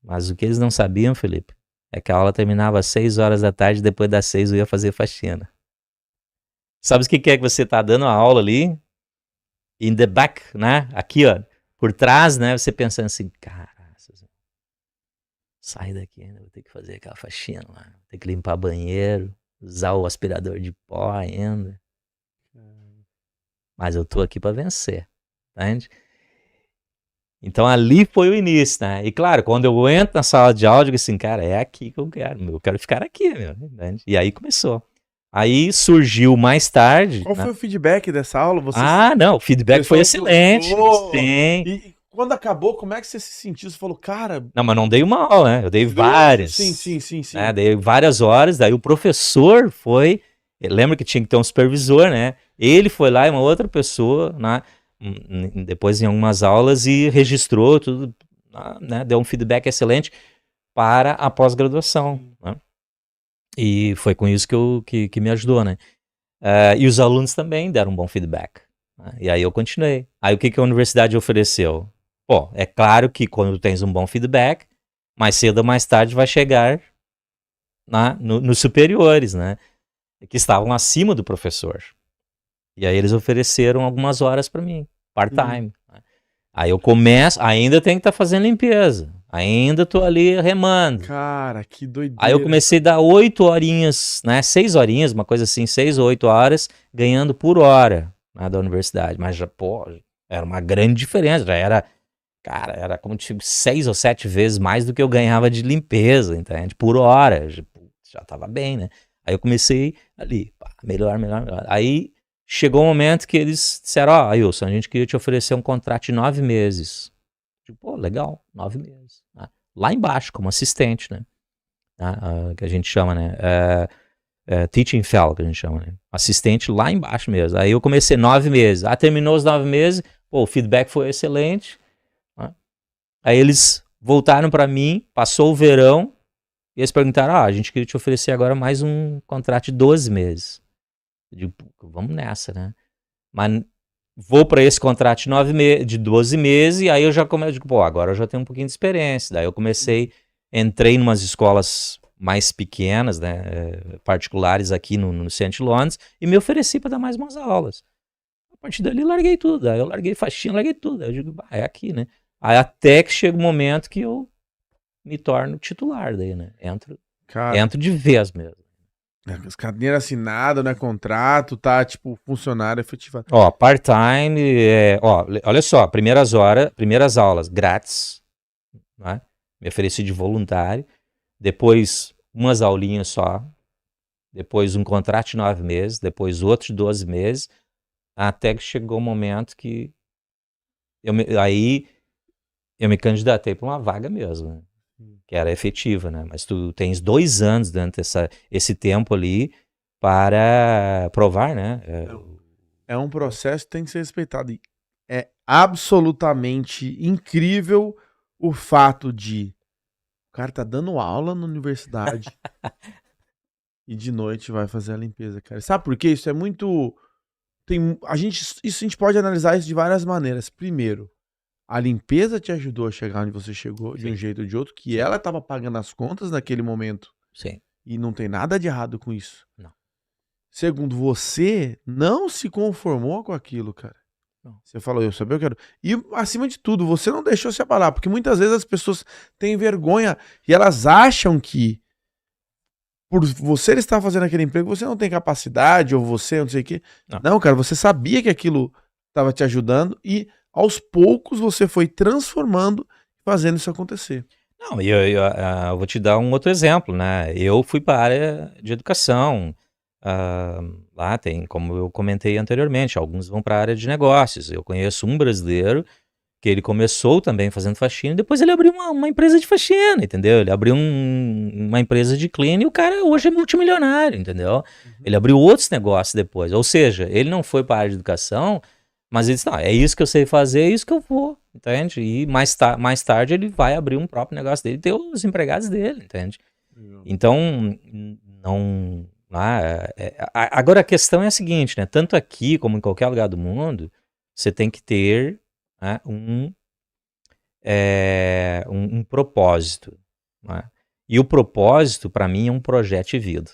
Mas o que eles não sabiam, Felipe, é que a aula terminava às 6 horas da tarde, depois das 6 eu ia fazer faxina. Sabe o que é que você tá dando a aula ali? In the back, né? Aqui, ó, por trás, né? Você pensando assim, cara, sai daqui ainda, vou ter que fazer aquela faxina lá, vou ter que limpar banheiro, usar o aspirador de pó ainda. Mas eu tô aqui para vencer, entende? Então ali foi o início, né? E claro, quando eu entro na sala de aula, eu digo assim, cara, é aqui que eu quero ficar aqui, meu, entende? E aí começou. Aí surgiu mais tarde... Qual foi o feedback dessa aula? Não, o feedback foi excelente. Sim. E quando acabou, como é que você se sentiu? Você falou, cara... Não, mas não dei uma aula, né? Eu dei várias. Sim. Né? Dei várias horas, daí o professor foi... Lembra que tinha que ter um supervisor, né? Ele foi lá e uma outra pessoa, né? Depois em algumas aulas e registrou tudo, né? Deu um feedback excelente para a pós-graduação, né? E foi com isso que me ajudou, né? E os alunos também deram um bom feedback, né? E aí eu continuei. Aí o que a universidade ofereceu? Pô, é claro que quando tens um bom feedback, mais cedo ou mais tarde vai chegar nos superiores, né? Que estavam acima do professor. E aí eles ofereceram algumas horas para mim, part-time. Aí eu começo, ainda tenho que estar fazendo limpeza. Ainda tô ali remando. Cara, que doideira. Aí eu comecei a dar 8 horinhas, né? 6 horinhas, uma coisa assim, 6 ou 8 horas, ganhando por hora, né, da universidade. Mas já, pô, era uma grande diferença. Já era, cara, era como tipo 6 ou 7 vezes mais do que eu ganhava de limpeza, entende? Por hora. Já tava bem, né? Aí eu comecei ali, melhor. Aí chegou um momento que eles disseram, Ailson, a gente queria te oferecer um contrato de 9 meses. Tipo, pô, legal, 9 meses. Né? Lá embaixo, como assistente, né? Que a gente chama, né? Teaching fellow, que a gente chama, né? Assistente lá embaixo mesmo. Aí eu comecei 9 meses. Terminou os 9 meses, pô, o feedback foi excelente. Né? Aí eles voltaram para mim, passou o verão, e eles perguntaram, a gente queria te oferecer agora mais um contrato de 12 meses. Eu digo, vamos nessa, né? Mas vou para esse contrato de 12 meses, e aí eu já começo, agora eu já tenho um pouquinho de experiência. Daí eu entrei em umas escolas mais pequenas, né, particulares aqui no centro de Londres, e me ofereci para dar mais umas aulas. partir dali, larguei tudo. Aí eu larguei faxina, larguei tudo. Aí eu digo, é aqui, né? Aí até que chega o momento que eu me torno titular daí, né? Entro de vez mesmo. As cadeiras assinadas, não é contrato, tá, tipo, funcionário efetivado. Ó, part-time, olha só, primeiras aulas grátis, né? Me ofereci de voluntário, depois umas aulinhas só, depois um contrato de 9 meses, depois outro de 12 meses, até que chegou o momento que aí eu me candidatei para uma vaga mesmo, né? Que era efetiva, né? Mas tu tens 2 anos dentro esse tempo ali para provar, né? É um processo que tem que ser respeitado. E é absolutamente incrível o fato de o cara tá dando aula na universidade e de noite vai fazer a limpeza, cara. Sabe por quê? Isso é muito... a gente pode analisar isso de várias maneiras. Primeiro, a limpeza te ajudou a chegar onde você chegou, de um jeito ou de outro, que ela estava pagando as contas naquele momento. Sim. E não tem nada de errado com isso. Não. Segundo, você não se conformou com aquilo, cara. Não. Você falou, eu sabia, eu quero. E, acima de tudo, você não deixou se abalar, porque muitas vezes as pessoas têm vergonha e elas acham que por você estar fazendo aquele emprego, você não tem capacidade, ou você, não sei o quê. Não, cara, você sabia que aquilo estava te ajudando e aos poucos você foi transformando, fazendo isso acontecer. Não, eu vou te dar um outro exemplo, né? Eu fui para a área de educação. Lá tem, como eu comentei anteriormente, alguns vão para a área de negócios. Eu conheço um brasileiro que ele começou também fazendo faxina, depois ele abriu uma empresa de faxina, entendeu? Ele abriu uma empresa de clean e o cara hoje é multimilionário, entendeu? Ele abriu outros negócios depois. Ou seja, ele não foi para a área de educação, mas ele disse, não, é isso que eu sei fazer, é isso que eu vou, entende? E mais tarde ele vai abrir um próprio negócio dele e ter os empregados dele, entende? Então, não... agora a questão é a seguinte, né? Tanto aqui como em qualquer lugar do mundo, você tem que ter, né, um propósito. Né? E o propósito, para mim, é um projeto de vida.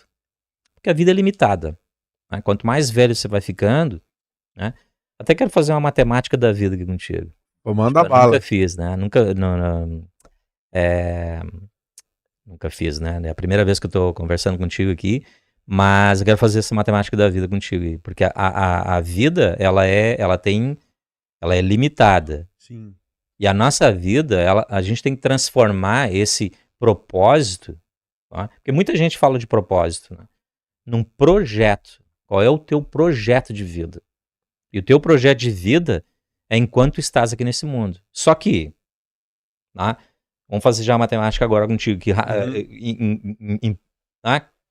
Porque a vida é limitada. Né? Quanto mais velho você vai ficando, né? Até quero fazer uma matemática da vida aqui contigo. Manda bala. Nunca fiz, né? Nunca fiz, né? É a primeira vez que eu tô conversando contigo aqui, mas eu quero fazer essa matemática da vida contigo, porque a vida, ela é limitada. Sim. E a nossa vida, a gente tem que transformar esse propósito, tá? Porque muita gente fala de propósito, né? Num projeto. Qual é o teu projeto de vida? E o teu projeto de vida é enquanto estás aqui nesse mundo. Só que, tá? Vamos fazer já a matemática agora contigo, que,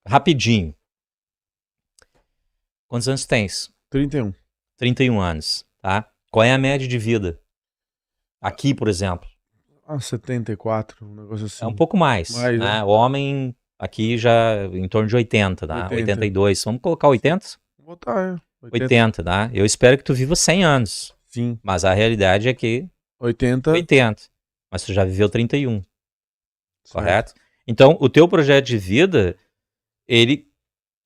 rapidinho. Quantos anos tens? 31. 31 anos, tá? Qual é a média de vida? Aqui, por exemplo. 74, um negócio assim. É um pouco mais, né? O homem aqui já em torno de 80, tá? 82. Vamos colocar 80? Vou botar, 80, tá? Eu espero que tu viva 100 anos. Sim. Mas a realidade é que 80. Mas tu já viveu 31. Certo. Correto? Então, o teu projeto de vida,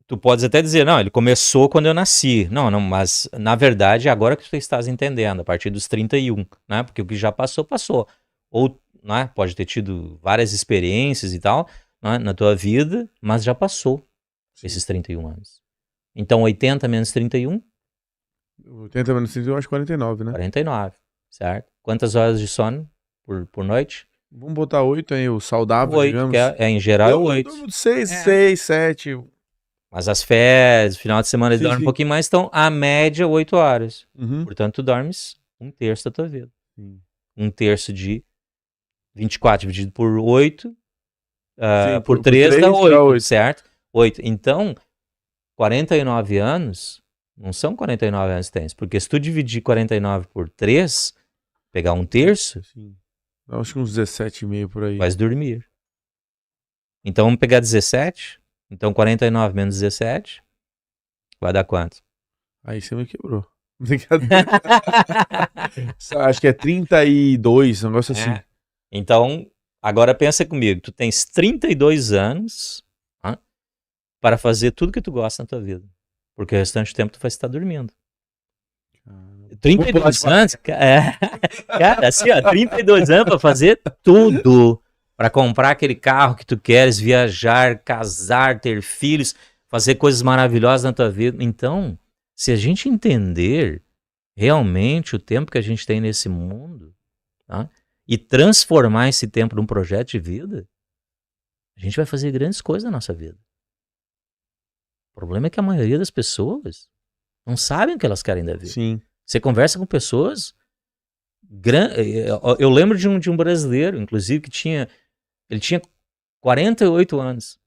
tu podes até dizer, não, ele começou quando eu nasci. Não, mas na verdade, agora que tu estás entendendo, a partir dos 31, né? Porque o que já passou, passou. Ou, né, pode ter tido várias experiências e tal, né, na tua vida, mas já passou esses 31 anos. Então, 80 menos 31? 80 menos 31, acho 49, né? 49, certo? Quantas horas de sono por noite? Vamos botar 8 aí, o saudável, 8, digamos. que em geral é 8. 6, 7. Mas as férias, final de semana ele dorme um pouquinho mais, então a média 8 horas. Portanto, tu dormes 1/3 da tua vida. 1/3 de 24 dividido por 8, por 3 dá 8, certo? 8. Então, 49 anos, não são 49 anos que tens, porque se tu dividir 49 por 3, pegar 1/3, eu acho que uns 17,5 por aí. Vais dormir. Então vamos pegar 17. Então 49 menos 17 vai dar quanto? Aí você me quebrou. Acho que é 32, um negócio assim. Então, agora pensa comigo. Tu tens 32 anos para fazer tudo que tu gosta na tua vida. Porque o restante do tempo tu vai estar dormindo. 32 anos? Cara, assim, ó, 32 anos pra fazer tudo. Pra comprar aquele carro que tu queres, viajar, casar, ter filhos, fazer coisas maravilhosas na tua vida. Então, se a gente entender realmente o tempo que a gente tem nesse mundo, tá? E transformar esse tempo num projeto de vida, a gente vai fazer grandes coisas na nossa vida. O problema é que a maioria das pessoas não sabem o que elas querem da vida. Sim. Você conversa com pessoas... Eu lembro de um brasileiro, inclusive, ele tinha 48 anos.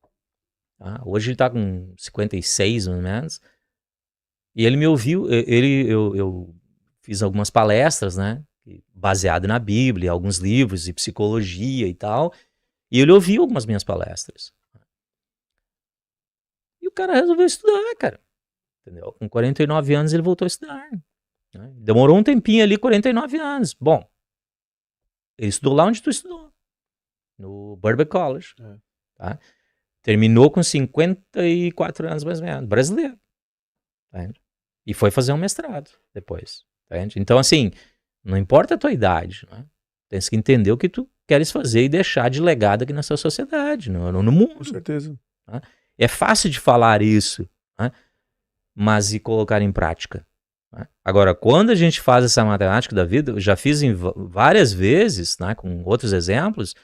Tá? Hoje ele está com 56, mais ou menos. E ele me ouviu, eu fiz algumas palestras, né? Baseado na Bíblia, alguns livros de psicologia e tal. E ele ouviu algumas minhas palestras. E o cara resolveu estudar, cara. Entendeu? Com 49 anos ele voltou a estudar. Né? Demorou um tempinho ali, 49 anos. Bom, ele estudou lá onde tu estudou. No Birkbeck College. Tá? Terminou com 54 anos mais ou menos. Brasileiro. Tá? E foi fazer um mestrado depois. Tá? Então, assim, não importa a tua idade. Né? Tens que entender o que tu queres fazer e deixar de legado aqui nessa sociedade, no mundo. Com certeza. Tá? É fácil de falar isso, né? Mas e colocar em prática. Né? Agora, quando a gente faz essa matemática da vida, eu já fiz várias vezes, né, com outros exemplos,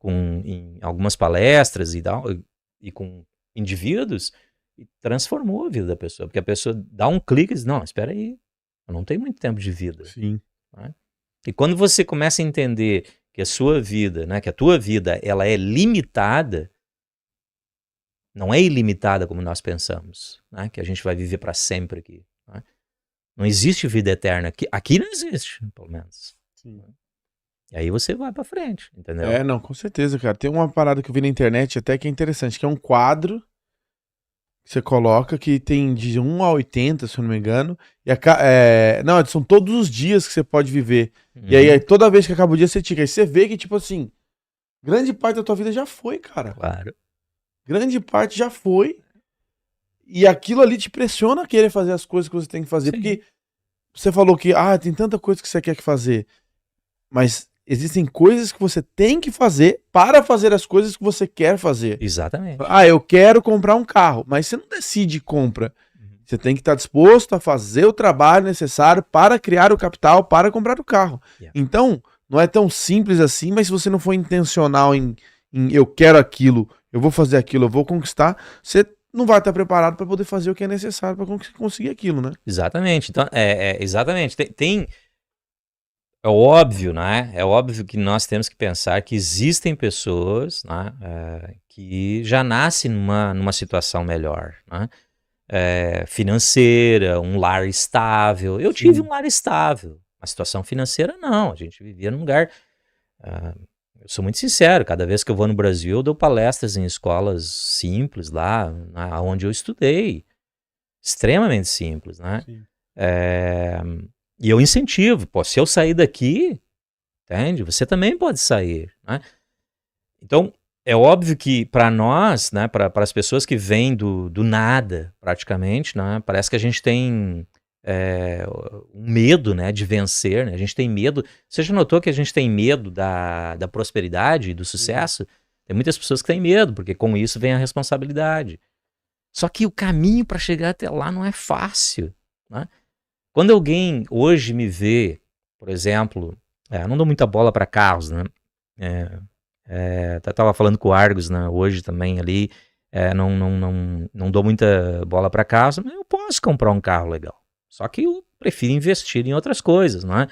em algumas palestras e tal, e com indivíduos, e transformou a vida da pessoa. Porque a pessoa dá um clique e diz, não, espera aí, eu não tenho muito tempo de vida. Sim. Né? E quando você começa a entender que a sua vida, né, que a tua vida, ela é limitada, não é ilimitada como nós pensamos, né? Que a gente vai viver para sempre aqui. Né? Não existe vida eterna. Aqui não existe, pelo menos. Sim. E aí você vai para frente, entendeu? Não, com certeza, cara. Tem uma parada que eu vi na internet até que é interessante, que é um quadro que você coloca que tem de 1 a 80, se eu não me engano. Não, são todos os dias que você pode viver. E aí, toda vez que acaba o dia, você tica. Aí você vê que, tipo assim, grande parte da tua vida já foi, cara. Claro. Grande parte já foi. E aquilo ali te pressiona a querer fazer as coisas que você tem que fazer. Sim. Porque você falou que, tem tanta coisa que você quer fazer. Mas existem coisas que você tem que fazer para fazer as coisas que você quer fazer. Exatamente. Eu quero comprar um carro. Mas você não decide compra. Você tem que estar disposto a fazer o trabalho necessário para criar o capital para comprar o carro. Yeah. Então, não é tão simples assim, mas se você não for intencional em eu quero aquilo, eu vou fazer aquilo, eu vou conquistar, você não vai estar preparado para poder fazer o que é necessário para conseguir aquilo, né? Exatamente. Então, exatamente. É óbvio, né? É óbvio que nós temos que pensar que existem pessoas, né, que já nascem numa situação melhor, né? Financeira, um lar estável. Eu tive um lar estável. A situação financeira, não. A gente vivia num lugar... eu sou muito sincero, cada vez que eu vou no Brasil, eu dou palestras em escolas simples lá, onde eu estudei. Extremamente simples, né? E eu incentivo, se eu sair daqui, entende? Você também pode sair, né? Então, é óbvio que para nós, né, para as pessoas que vêm do nada, praticamente, né, parece que a gente tem um medo, né, de vencer, né? A gente tem medo. Você já notou que a gente tem medo da prosperidade e do sucesso? Tem muitas pessoas que têm medo, porque com isso vem a responsabilidade. Só que o caminho para chegar até lá não é fácil, né? Quando alguém hoje me vê, por exemplo, eu não dou muita bola para carros, né? Tava falando com o Argos, né, hoje também ali, não dou muita bola para carros, mas eu posso comprar um carro legal. Só que eu prefiro investir em outras coisas, não é?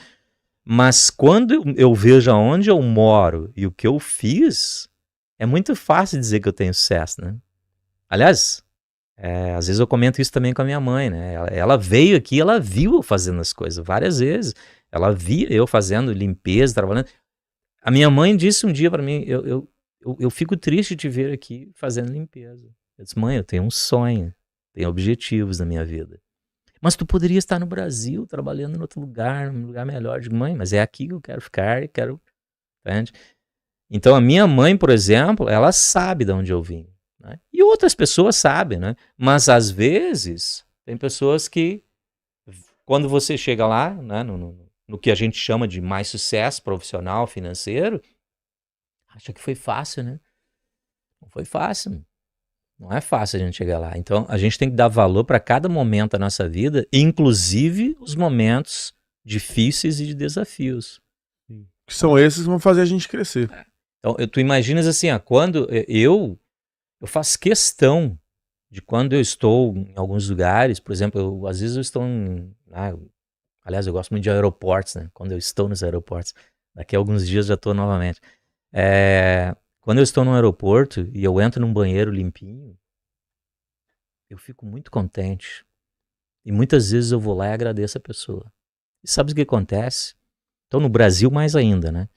Mas quando eu vejo aonde eu moro e o que eu fiz, é muito fácil dizer que eu tenho sucesso, né? Aliás, às vezes eu comento isso também com a minha mãe, né? Ela veio aqui, ela viu eu fazendo as coisas várias vezes. Ela via eu fazendo limpeza, trabalhando. A minha mãe disse um dia para mim, eu fico triste de ver aqui fazendo limpeza. Eu disse, mãe, eu tenho um sonho, tenho objetivos na minha vida. Mas tu poderia estar no Brasil, trabalhando em outro lugar, num lugar melhor. Eu digo, mãe, mas é aqui que eu quero ficar e quero... Entende? Então a minha mãe, por exemplo, ela sabe de onde eu vim. Né? E outras pessoas sabem, né? Mas às vezes tem pessoas que quando você chega lá, né, no que a gente chama de mais sucesso profissional, financeiro, acha que foi fácil, né? Não foi fácil. Não é fácil a gente chegar lá. Então, a gente tem que dar valor para cada momento da nossa vida, inclusive os momentos difíceis e de desafios. Que são esses que vão fazer a gente crescer. Então, tu imaginas assim, quando eu faço questão de quando eu estou em alguns lugares, por exemplo, às vezes eu estou aliás, eu gosto muito de aeroportos, né? Quando eu estou nos aeroportos, daqui a alguns dias já estou novamente. Quando eu estou no aeroporto e eu entro num banheiro limpinho, eu fico muito contente. E muitas vezes eu vou lá e agradeço a pessoa. E sabe o que acontece? Então, no Brasil, mais ainda, né?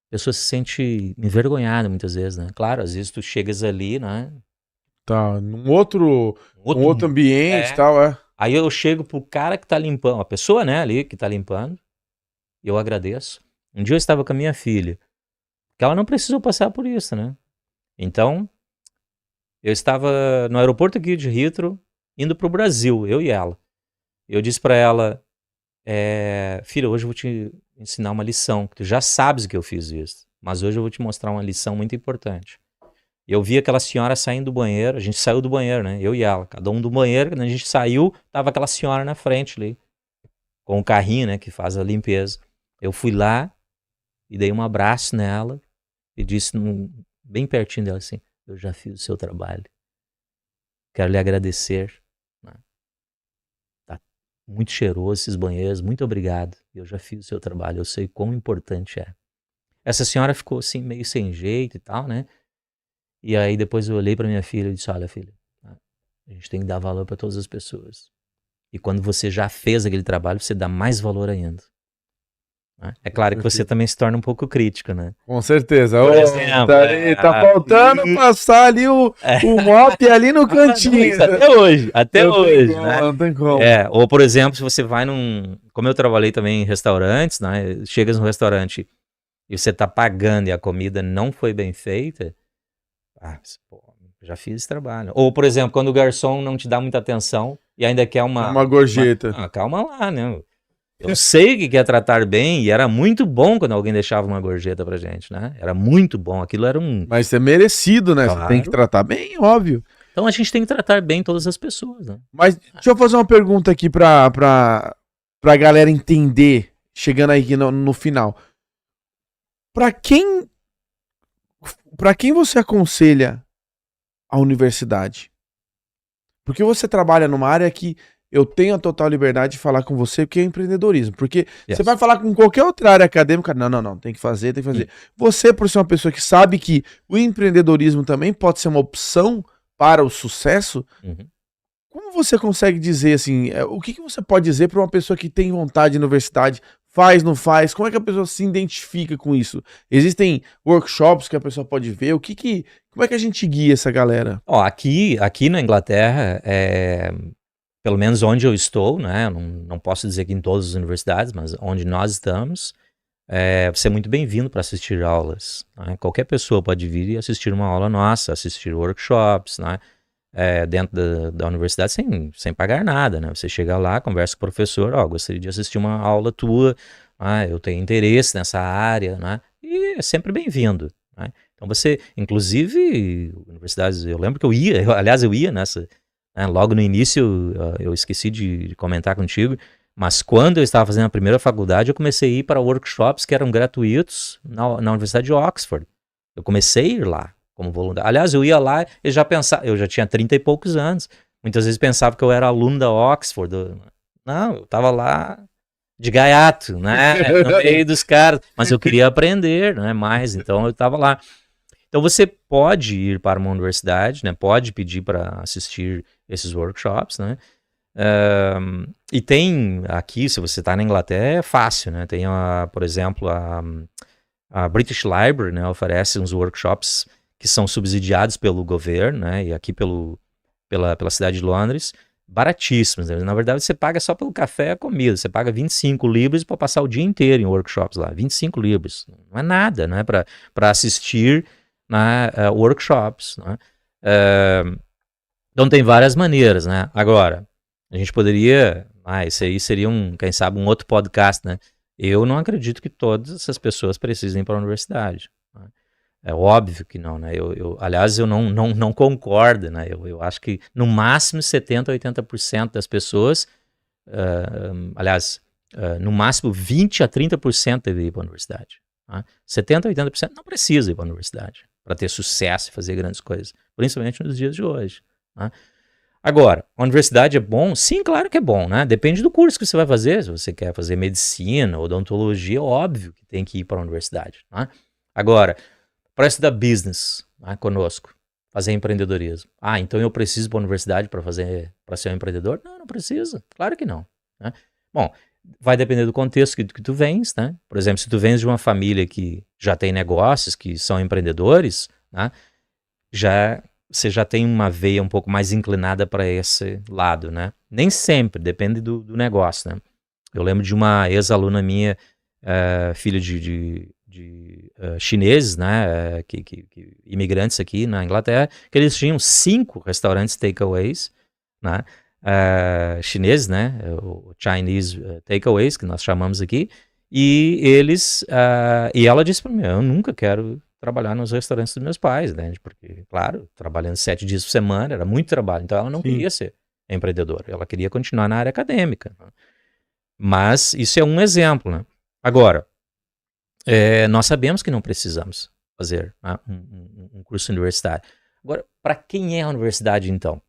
A pessoa se sente envergonhada muitas vezes, né? Claro, às vezes tu chegas ali, né? Tá, num outro ambiente e tal, Aí eu chego pro cara que tá limpando, a pessoa, né, ali que tá limpando, e eu agradeço. Um dia eu estava com a minha filha, que ela não precisou passar por isso, né? Então, eu estava no aeroporto aqui de Heathrow, indo pro Brasil, eu e ela. Eu disse pra ela, filha, hoje eu vou te ensinar uma lição, que tu já sabes que eu fiz isso, mas hoje eu vou te mostrar uma lição muito importante. Eu vi aquela senhora saindo do banheiro, a gente saiu do banheiro, né? Eu e ela, cada um do banheiro, quando a gente saiu, tava aquela senhora na frente ali, com o carrinho, né, que faz a limpeza. Eu fui lá e dei um abraço nela e disse bem pertinho dela assim, eu já fiz o seu trabalho. Quero lhe agradecer. Né? Tá muito cheiroso esses banheiros, muito obrigado. Eu já fiz o seu trabalho, eu sei quão importante é. Essa senhora ficou assim, meio sem jeito e tal, né? E aí depois eu olhei pra minha filha e disse, olha filha, a gente tem que dar valor pra todas as pessoas. E quando você já fez aquele trabalho, você dá mais valor ainda. Né? É claro que você também se torna um pouco crítico, né? Com certeza. Por exemplo, tá faltando passar ali o mop ali no cantinho. Até hoje, né? Não tem como. Ou por exemplo, se você vai como eu trabalhei também em restaurantes, né? Chegas no restaurante e você tá pagando e a comida não foi bem feita, já fiz esse trabalho. Ou, por exemplo, quando o garçom não te dá muita atenção e ainda quer uma gorjeta. Calma lá, né? Eu sei que quer tratar bem e era muito bom quando alguém deixava uma gorjeta pra gente, né? Era muito bom, aquilo era Mas é merecido, né? Claro. Você tem que tratar bem, óbvio. Então a gente tem que tratar bem todas as pessoas, né? Mas deixa eu fazer uma pergunta aqui pra galera entender, chegando aí no final. Pra quem você aconselha a universidade? Porque você trabalha numa área que eu tenho a total liberdade de falar com você, que é empreendedorismo. Porque você vai falar com qualquer outra área acadêmica, não, tem que fazer. Você, por ser uma pessoa que sabe que o empreendedorismo também pode ser uma opção para o sucesso, como você consegue dizer assim, o que você pode dizer para uma pessoa que tem vontade de universidade, faz, não faz, como é que a pessoa se identifica com isso? Existem workshops que a pessoa pode ver, como é que a gente guia essa galera? Aqui na Inglaterra, pelo menos onde eu estou, né, não posso dizer que em todas as universidades, mas onde nós estamos, você é muito bem-vindo para assistir aulas. Né? Qualquer pessoa pode vir e assistir uma aula nossa, assistir workshops, né? Dentro da universidade sem pagar nada, né? Você chega lá, conversa com o professor, gostaria de assistir uma aula tua, eu tenho interesse nessa área, né? E é sempre bem-vindo, né? Então você, inclusive, universidades, eu lembro que eu ia nessa, né? Logo no início, eu esqueci de comentar contigo, mas quando eu estava fazendo a primeira faculdade, eu comecei a ir para workshops que eram gratuitos na Universidade de Oxford. Eu comecei a ir lá como voluntário. Aliás, eu ia lá e já pensava, eu já tinha 30 e poucos anos. Muitas vezes pensava que eu era aluno da Oxford. Não, eu estava lá de gaiato, né? No meio dos caras. Mas eu queria aprender, né? Mais, então eu estava lá. Então você pode ir para uma universidade, né? Pode pedir para assistir esses workshops, né? E tem aqui, se você está na Inglaterra, é fácil, né? Tem, por exemplo, a British Library, né? Oferece uns workshops que são subsidiados pelo governo, né, e aqui pela cidade de Londres, baratíssimos. Né? Na verdade, você paga só pelo café e a comida. Você paga 25 libras para passar o dia inteiro em workshops lá. 25 libras. Não é nada, né, para assistir workshops. Né? Então, tem várias maneiras. Né? Agora, a gente poderia Esse aí seria quem sabe, um outro podcast, né? Eu não acredito que todas essas pessoas precisem ir para a universidade. Né? É óbvio que não, né? Aliás, eu não concordo, né? Eu acho que no máximo 70% a 80% das pessoas, no máximo 20% a 30% devem ir para a universidade. Né? 70% a 80% não precisa ir para a universidade para ter sucesso e fazer grandes coisas, principalmente nos dias de hoje. Né? Agora, a universidade é bom? Sim, claro que é bom, né? Depende do curso que você vai fazer. Se você quer fazer medicina, odontologia, óbvio que tem que ir para a universidade. Né? Agora, para estudar business, né, conosco, fazer empreendedorismo. Então eu preciso ir para a universidade para ser um empreendedor? Não precisa. Claro que não. Né? Bom, vai depender do contexto que tu vens, né? Por exemplo, se tu vens de uma família que já tem negócios, que são empreendedores, né? Você já tem uma veia um pouco mais inclinada para esse lado, né? Nem sempre, depende do negócio, né? Eu lembro de uma ex-aluna minha, filha de chineses, né? Imigrantes aqui na Inglaterra, que eles tinham 5 restaurantes takeaways, né? Chineses, né? O Chinese takeaways, que nós chamamos aqui, e e ela disse para mim, eu nunca quero trabalhar nos restaurantes dos meus pais, né? Porque, claro, trabalhando 7 dias por semana, era muito trabalho, então ela não queria ser empreendedora, ela queria continuar na área acadêmica. Né? Mas isso é um exemplo, né? Agora, nós sabemos que não precisamos fazer um curso universitário. Agora, para quem é a universidade, então?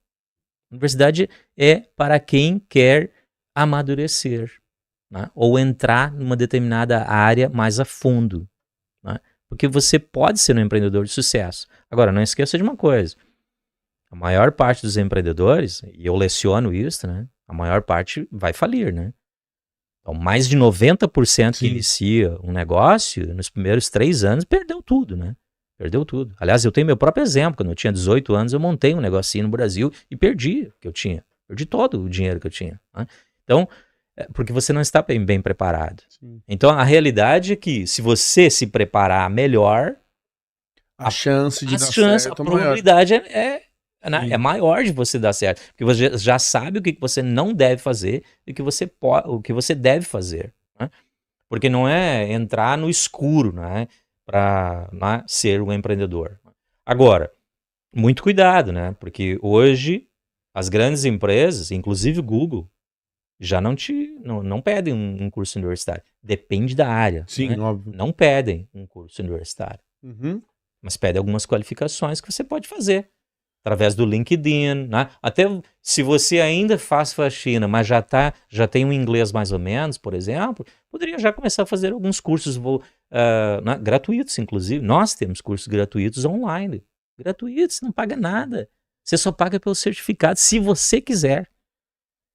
A universidade é para quem quer amadurecer, né? Ou entrar numa determinada área mais a fundo. Né? Porque você pode ser um empreendedor de sucesso. Agora, não esqueça de uma coisa. A maior parte dos empreendedores, e eu leciono isso, né? A maior parte vai falir, né? Então, mais de 90% que inicia um negócio, nos primeiros 3 anos, perdeu tudo, né? Perdeu tudo. Aliás, eu tenho meu próprio exemplo. Quando eu tinha 18 anos, eu montei um negocinho no Brasil e perdi o que eu tinha. Perdi todo o dinheiro que eu tinha. Né? Então, porque você não está bem preparado. Sim. Então, a realidade é que se você se preparar melhor, a chance de dar certo, a probabilidade é maior de você dar certo. Porque você já sabe o que você não deve fazer e o que você deve fazer. Né? Porque não é entrar no escuro, né? Para ser um empreendedor. Agora, muito cuidado, né? Porque hoje as grandes empresas, inclusive o Google, já não pedem um curso universitário. Depende da área. Sim, né? óbvio. Não pedem um curso universitário. Mas pedem algumas qualificações que você pode fazer. Através do LinkedIn, né? Até se você ainda faz faxina, mas já tem um inglês mais ou menos, por exemplo, poderia já começar a fazer alguns cursos gratuitos, inclusive. Nós temos cursos gratuitos online. Gratuitos, não paga nada. Você só paga pelo certificado, se você quiser.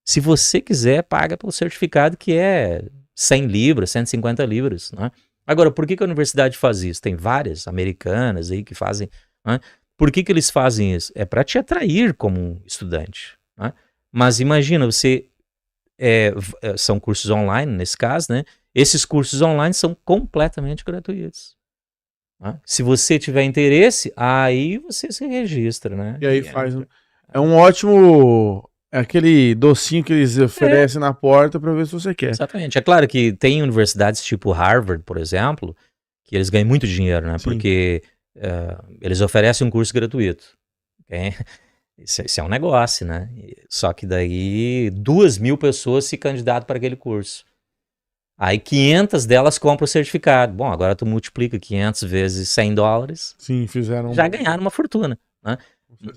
Se você quiser, paga pelo certificado, que é 100 libras, 150 libras. Né? Agora, por que a universidade faz isso? Tem várias americanas aí que fazem... Né? Por que eles fazem isso? É para te atrair como estudante. Né? Mas imagina, são cursos online, nesse caso, né? Esses cursos online são completamente gratuitos. Né? Se você tiver interesse, aí você se registra. Né? E aí faz é um ótimo... É aquele docinho que eles oferecem na porta para ver se você quer. Exatamente. É claro que tem universidades tipo Harvard, por exemplo, que eles ganham muito dinheiro, né? Sim. Porque... eles oferecem um curso gratuito. Okay? Isso é um negócio, né? Só que daí 2.000 pessoas se candidatam para aquele curso. Aí 500 delas compram o certificado. Bom, agora tu multiplica 500 vezes $100. Sim, fizeram. Já ganharam uma fortuna. Né?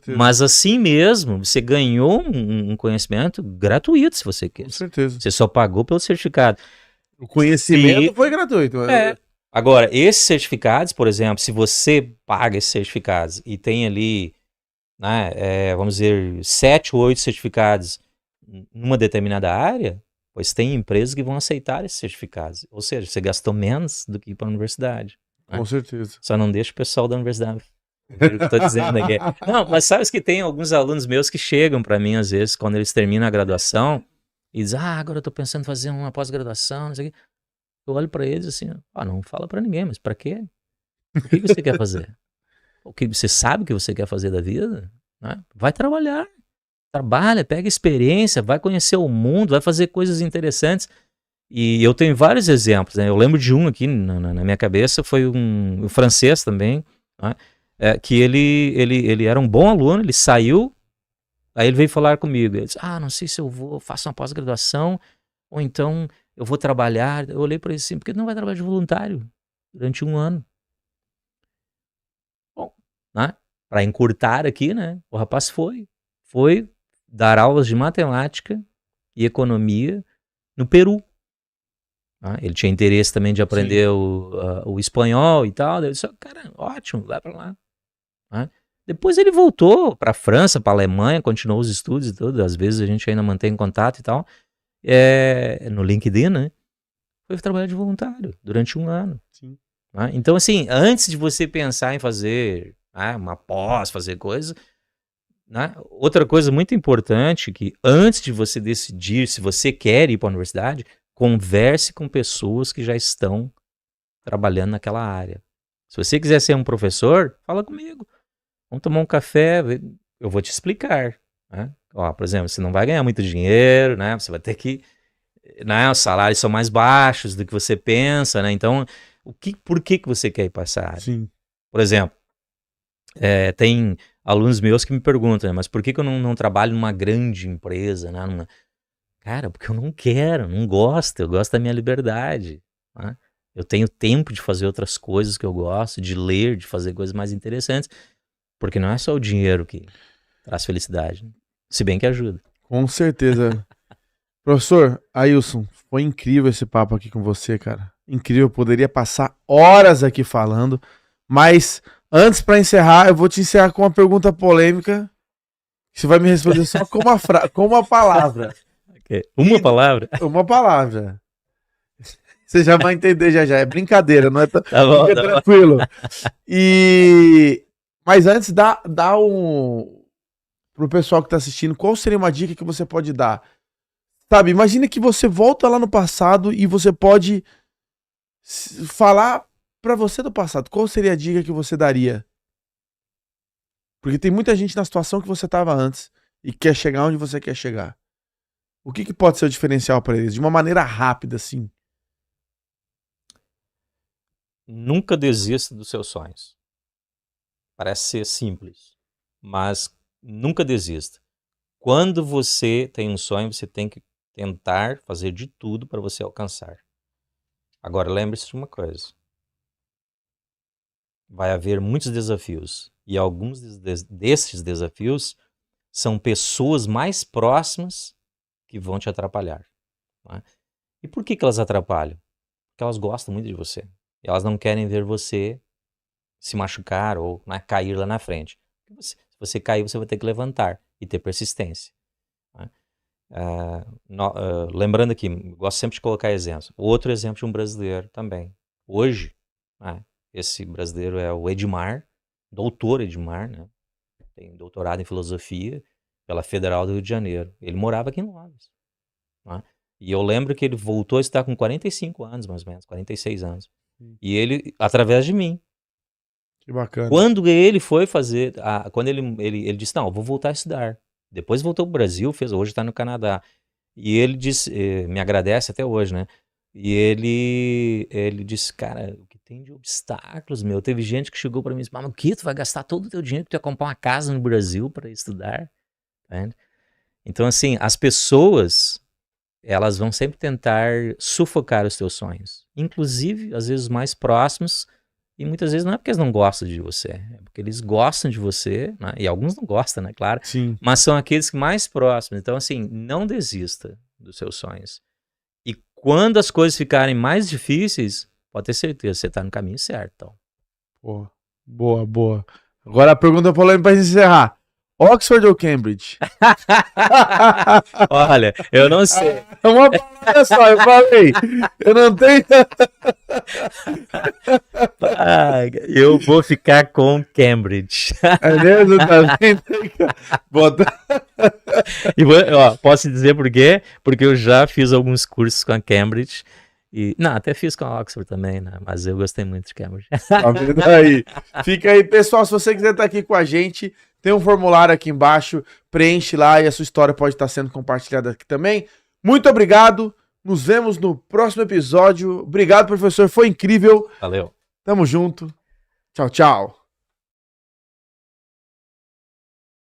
Mas assim mesmo, você ganhou um conhecimento gratuito, se você quer. Com certeza. Você só pagou pelo certificado. O conhecimento foi gratuito. Agora, esses certificados, por exemplo, se você paga esses certificados e tem ali, né, vamos dizer, 7 ou 8 certificados numa determinada área, pois tem empresas que vão aceitar esses certificados. Ou seja, você gastou menos do que ir para a universidade. Né? Com certeza. Só não deixa o pessoal da universidade. O que eu estou dizendo aqui. Não, mas sabes que tem alguns alunos meus que chegam para mim, às vezes, quando eles terminam a graduação, e dizem, agora eu estou pensando em fazer uma pós-graduação, não sei o quê. Eu olho pra eles assim, não fala pra ninguém, mas pra quê? O que você quer fazer? O que você sabe que você quer fazer da vida? Né? Vai trabalhar. trabalha, pega experiência, vai conhecer o mundo, vai fazer coisas interessantes. E eu tenho vários exemplos, né? Eu lembro de um aqui na minha cabeça, foi um francês também, né? Que ele era um bom aluno, ele saiu, aí ele veio falar comigo. Ele disse, não sei se eu faço uma pós-graduação, ou então eu vou trabalhar. Eu olhei para ele assim, por que não vai trabalhar de voluntário durante 1 ano? Bom, né? Para encurtar aqui, né? O rapaz foi dar aulas de matemática e economia no Peru. Ele tinha interesse também de aprender o espanhol e tal. Eu disse, cara, ótimo, vai para lá. Depois ele voltou para a França, para a Alemanha, continuou os estudos e tudo. Às vezes a gente ainda mantém contato e tal. No LinkedIn, né? Foi trabalhar de voluntário durante 1 ano. Sim. Então, assim, antes de você pensar em fazer uma pós, fazer coisa, né? Outra coisa muito importante, que antes de você decidir se você quer ir para a universidade, converse com pessoas que já estão trabalhando naquela área. Se você quiser ser um professor, fala comigo. Vamos tomar um café, eu vou te explicar. Né? Por exemplo, você não vai ganhar muito dinheiro, né? Você vai ter que... Né? Os salários são mais baixos do que você pensa, né? Então, por que você quer ir para essa área? Sim. Por exemplo, tem alunos meus que me perguntam, né? Mas por que eu não trabalho numa grande empresa, né? Cara, porque eu não quero, não gosto, eu gosto da minha liberdade. Né? Eu tenho tempo de fazer outras coisas que eu gosto, de ler, de fazer coisas mais interessantes, porque não é só o dinheiro que traz felicidade, né? Se bem que ajuda. Com certeza. Professor Ailson, foi incrível esse papo aqui com você, cara. Incrível, poderia passar horas aqui falando, mas antes para encerrar, eu vou te encerrar com uma pergunta polêmica. Você vai me responder só com uma palavra. Uma palavra? Uma palavra. Você já vai entender já. É brincadeira, não é? Tá bom, fica tranquilo. Mas antes, dá pro pessoal que tá assistindo, qual seria uma dica que você pode dar? Sabe, imagina que você volta lá no passado e você pode falar pra você do passado. Qual seria a dica que você daria? Porque tem muita gente na situação que você tava antes e quer chegar onde você quer chegar. O que pode ser o diferencial para eles? De uma maneira rápida, assim. Nunca desista dos seus sonhos. Parece ser simples, mas nunca desista. Quando você tem um sonho, você tem que tentar fazer de tudo para você alcançar. Agora, lembre-se de uma coisa. Vai haver muitos desafios. E alguns desses desafios são pessoas mais próximas que vão te atrapalhar. Né? E por que elas atrapalham? Porque elas gostam muito de você. E elas não querem ver você se machucar ou cair lá na frente. Se você cair, você vai ter que levantar e ter persistência. Né? Lembrando aqui, gosto sempre de colocar exemplos. Outro exemplo de um brasileiro também. Hoje, esse brasileiro é o Edmar, doutor Edmar, né? Tem doutorado em filosofia pela Federal do Rio de Janeiro. Ele morava aqui em Londres. Né? E eu lembro que ele voltou a estudar com 45 anos, mais ou menos, 46 anos. E ele, através de mim. Que bacana. Quando ele foi fazer, quando ele disse, não, eu vou voltar a estudar. Depois voltou para o Brasil, hoje está no Canadá. E ele disse, me agradece até hoje, né? E ele disse, cara, o que tem de obstáculos, meu? Teve gente que chegou para mim e disse, mas o que? Tu vai gastar todo o teu dinheiro que tu ia comprar uma casa no Brasil para estudar? Tá? Então, assim, as pessoas, elas vão sempre tentar sufocar os teus sonhos. Inclusive, às vezes, os mais próximos. E muitas vezes não é porque eles não gostam de você, é porque eles gostam de você, né? E alguns não gostam, né? Claro. Sim. Mas são aqueles que mais próximos. Então, assim, não desista dos seus sonhos. E quando as coisas ficarem mais difíceis, pode ter certeza, você está no caminho certo. Então. Boa. Agora a pergunta polêmica para encerrar. Oxford ou Cambridge? Olha, eu não sei. Uma palavra só, eu falei. Eu não tenho... Eu vou ficar com Cambridge. É mesmo? Tá vendo? E, posso dizer por quê? Porque eu já fiz alguns cursos com a Cambridge Não, até fiz com a Oxford também, né? Mas eu gostei muito de Cambridge. Tá vendo aí? Fica aí, pessoal, se você quiser estar aqui com a gente, tem um formulário aqui embaixo, preenche lá e a sua história pode estar sendo compartilhada aqui também. Muito obrigado, nos vemos no próximo episódio. Obrigado, professor, foi incrível. Valeu. Tamo junto. Tchau, tchau.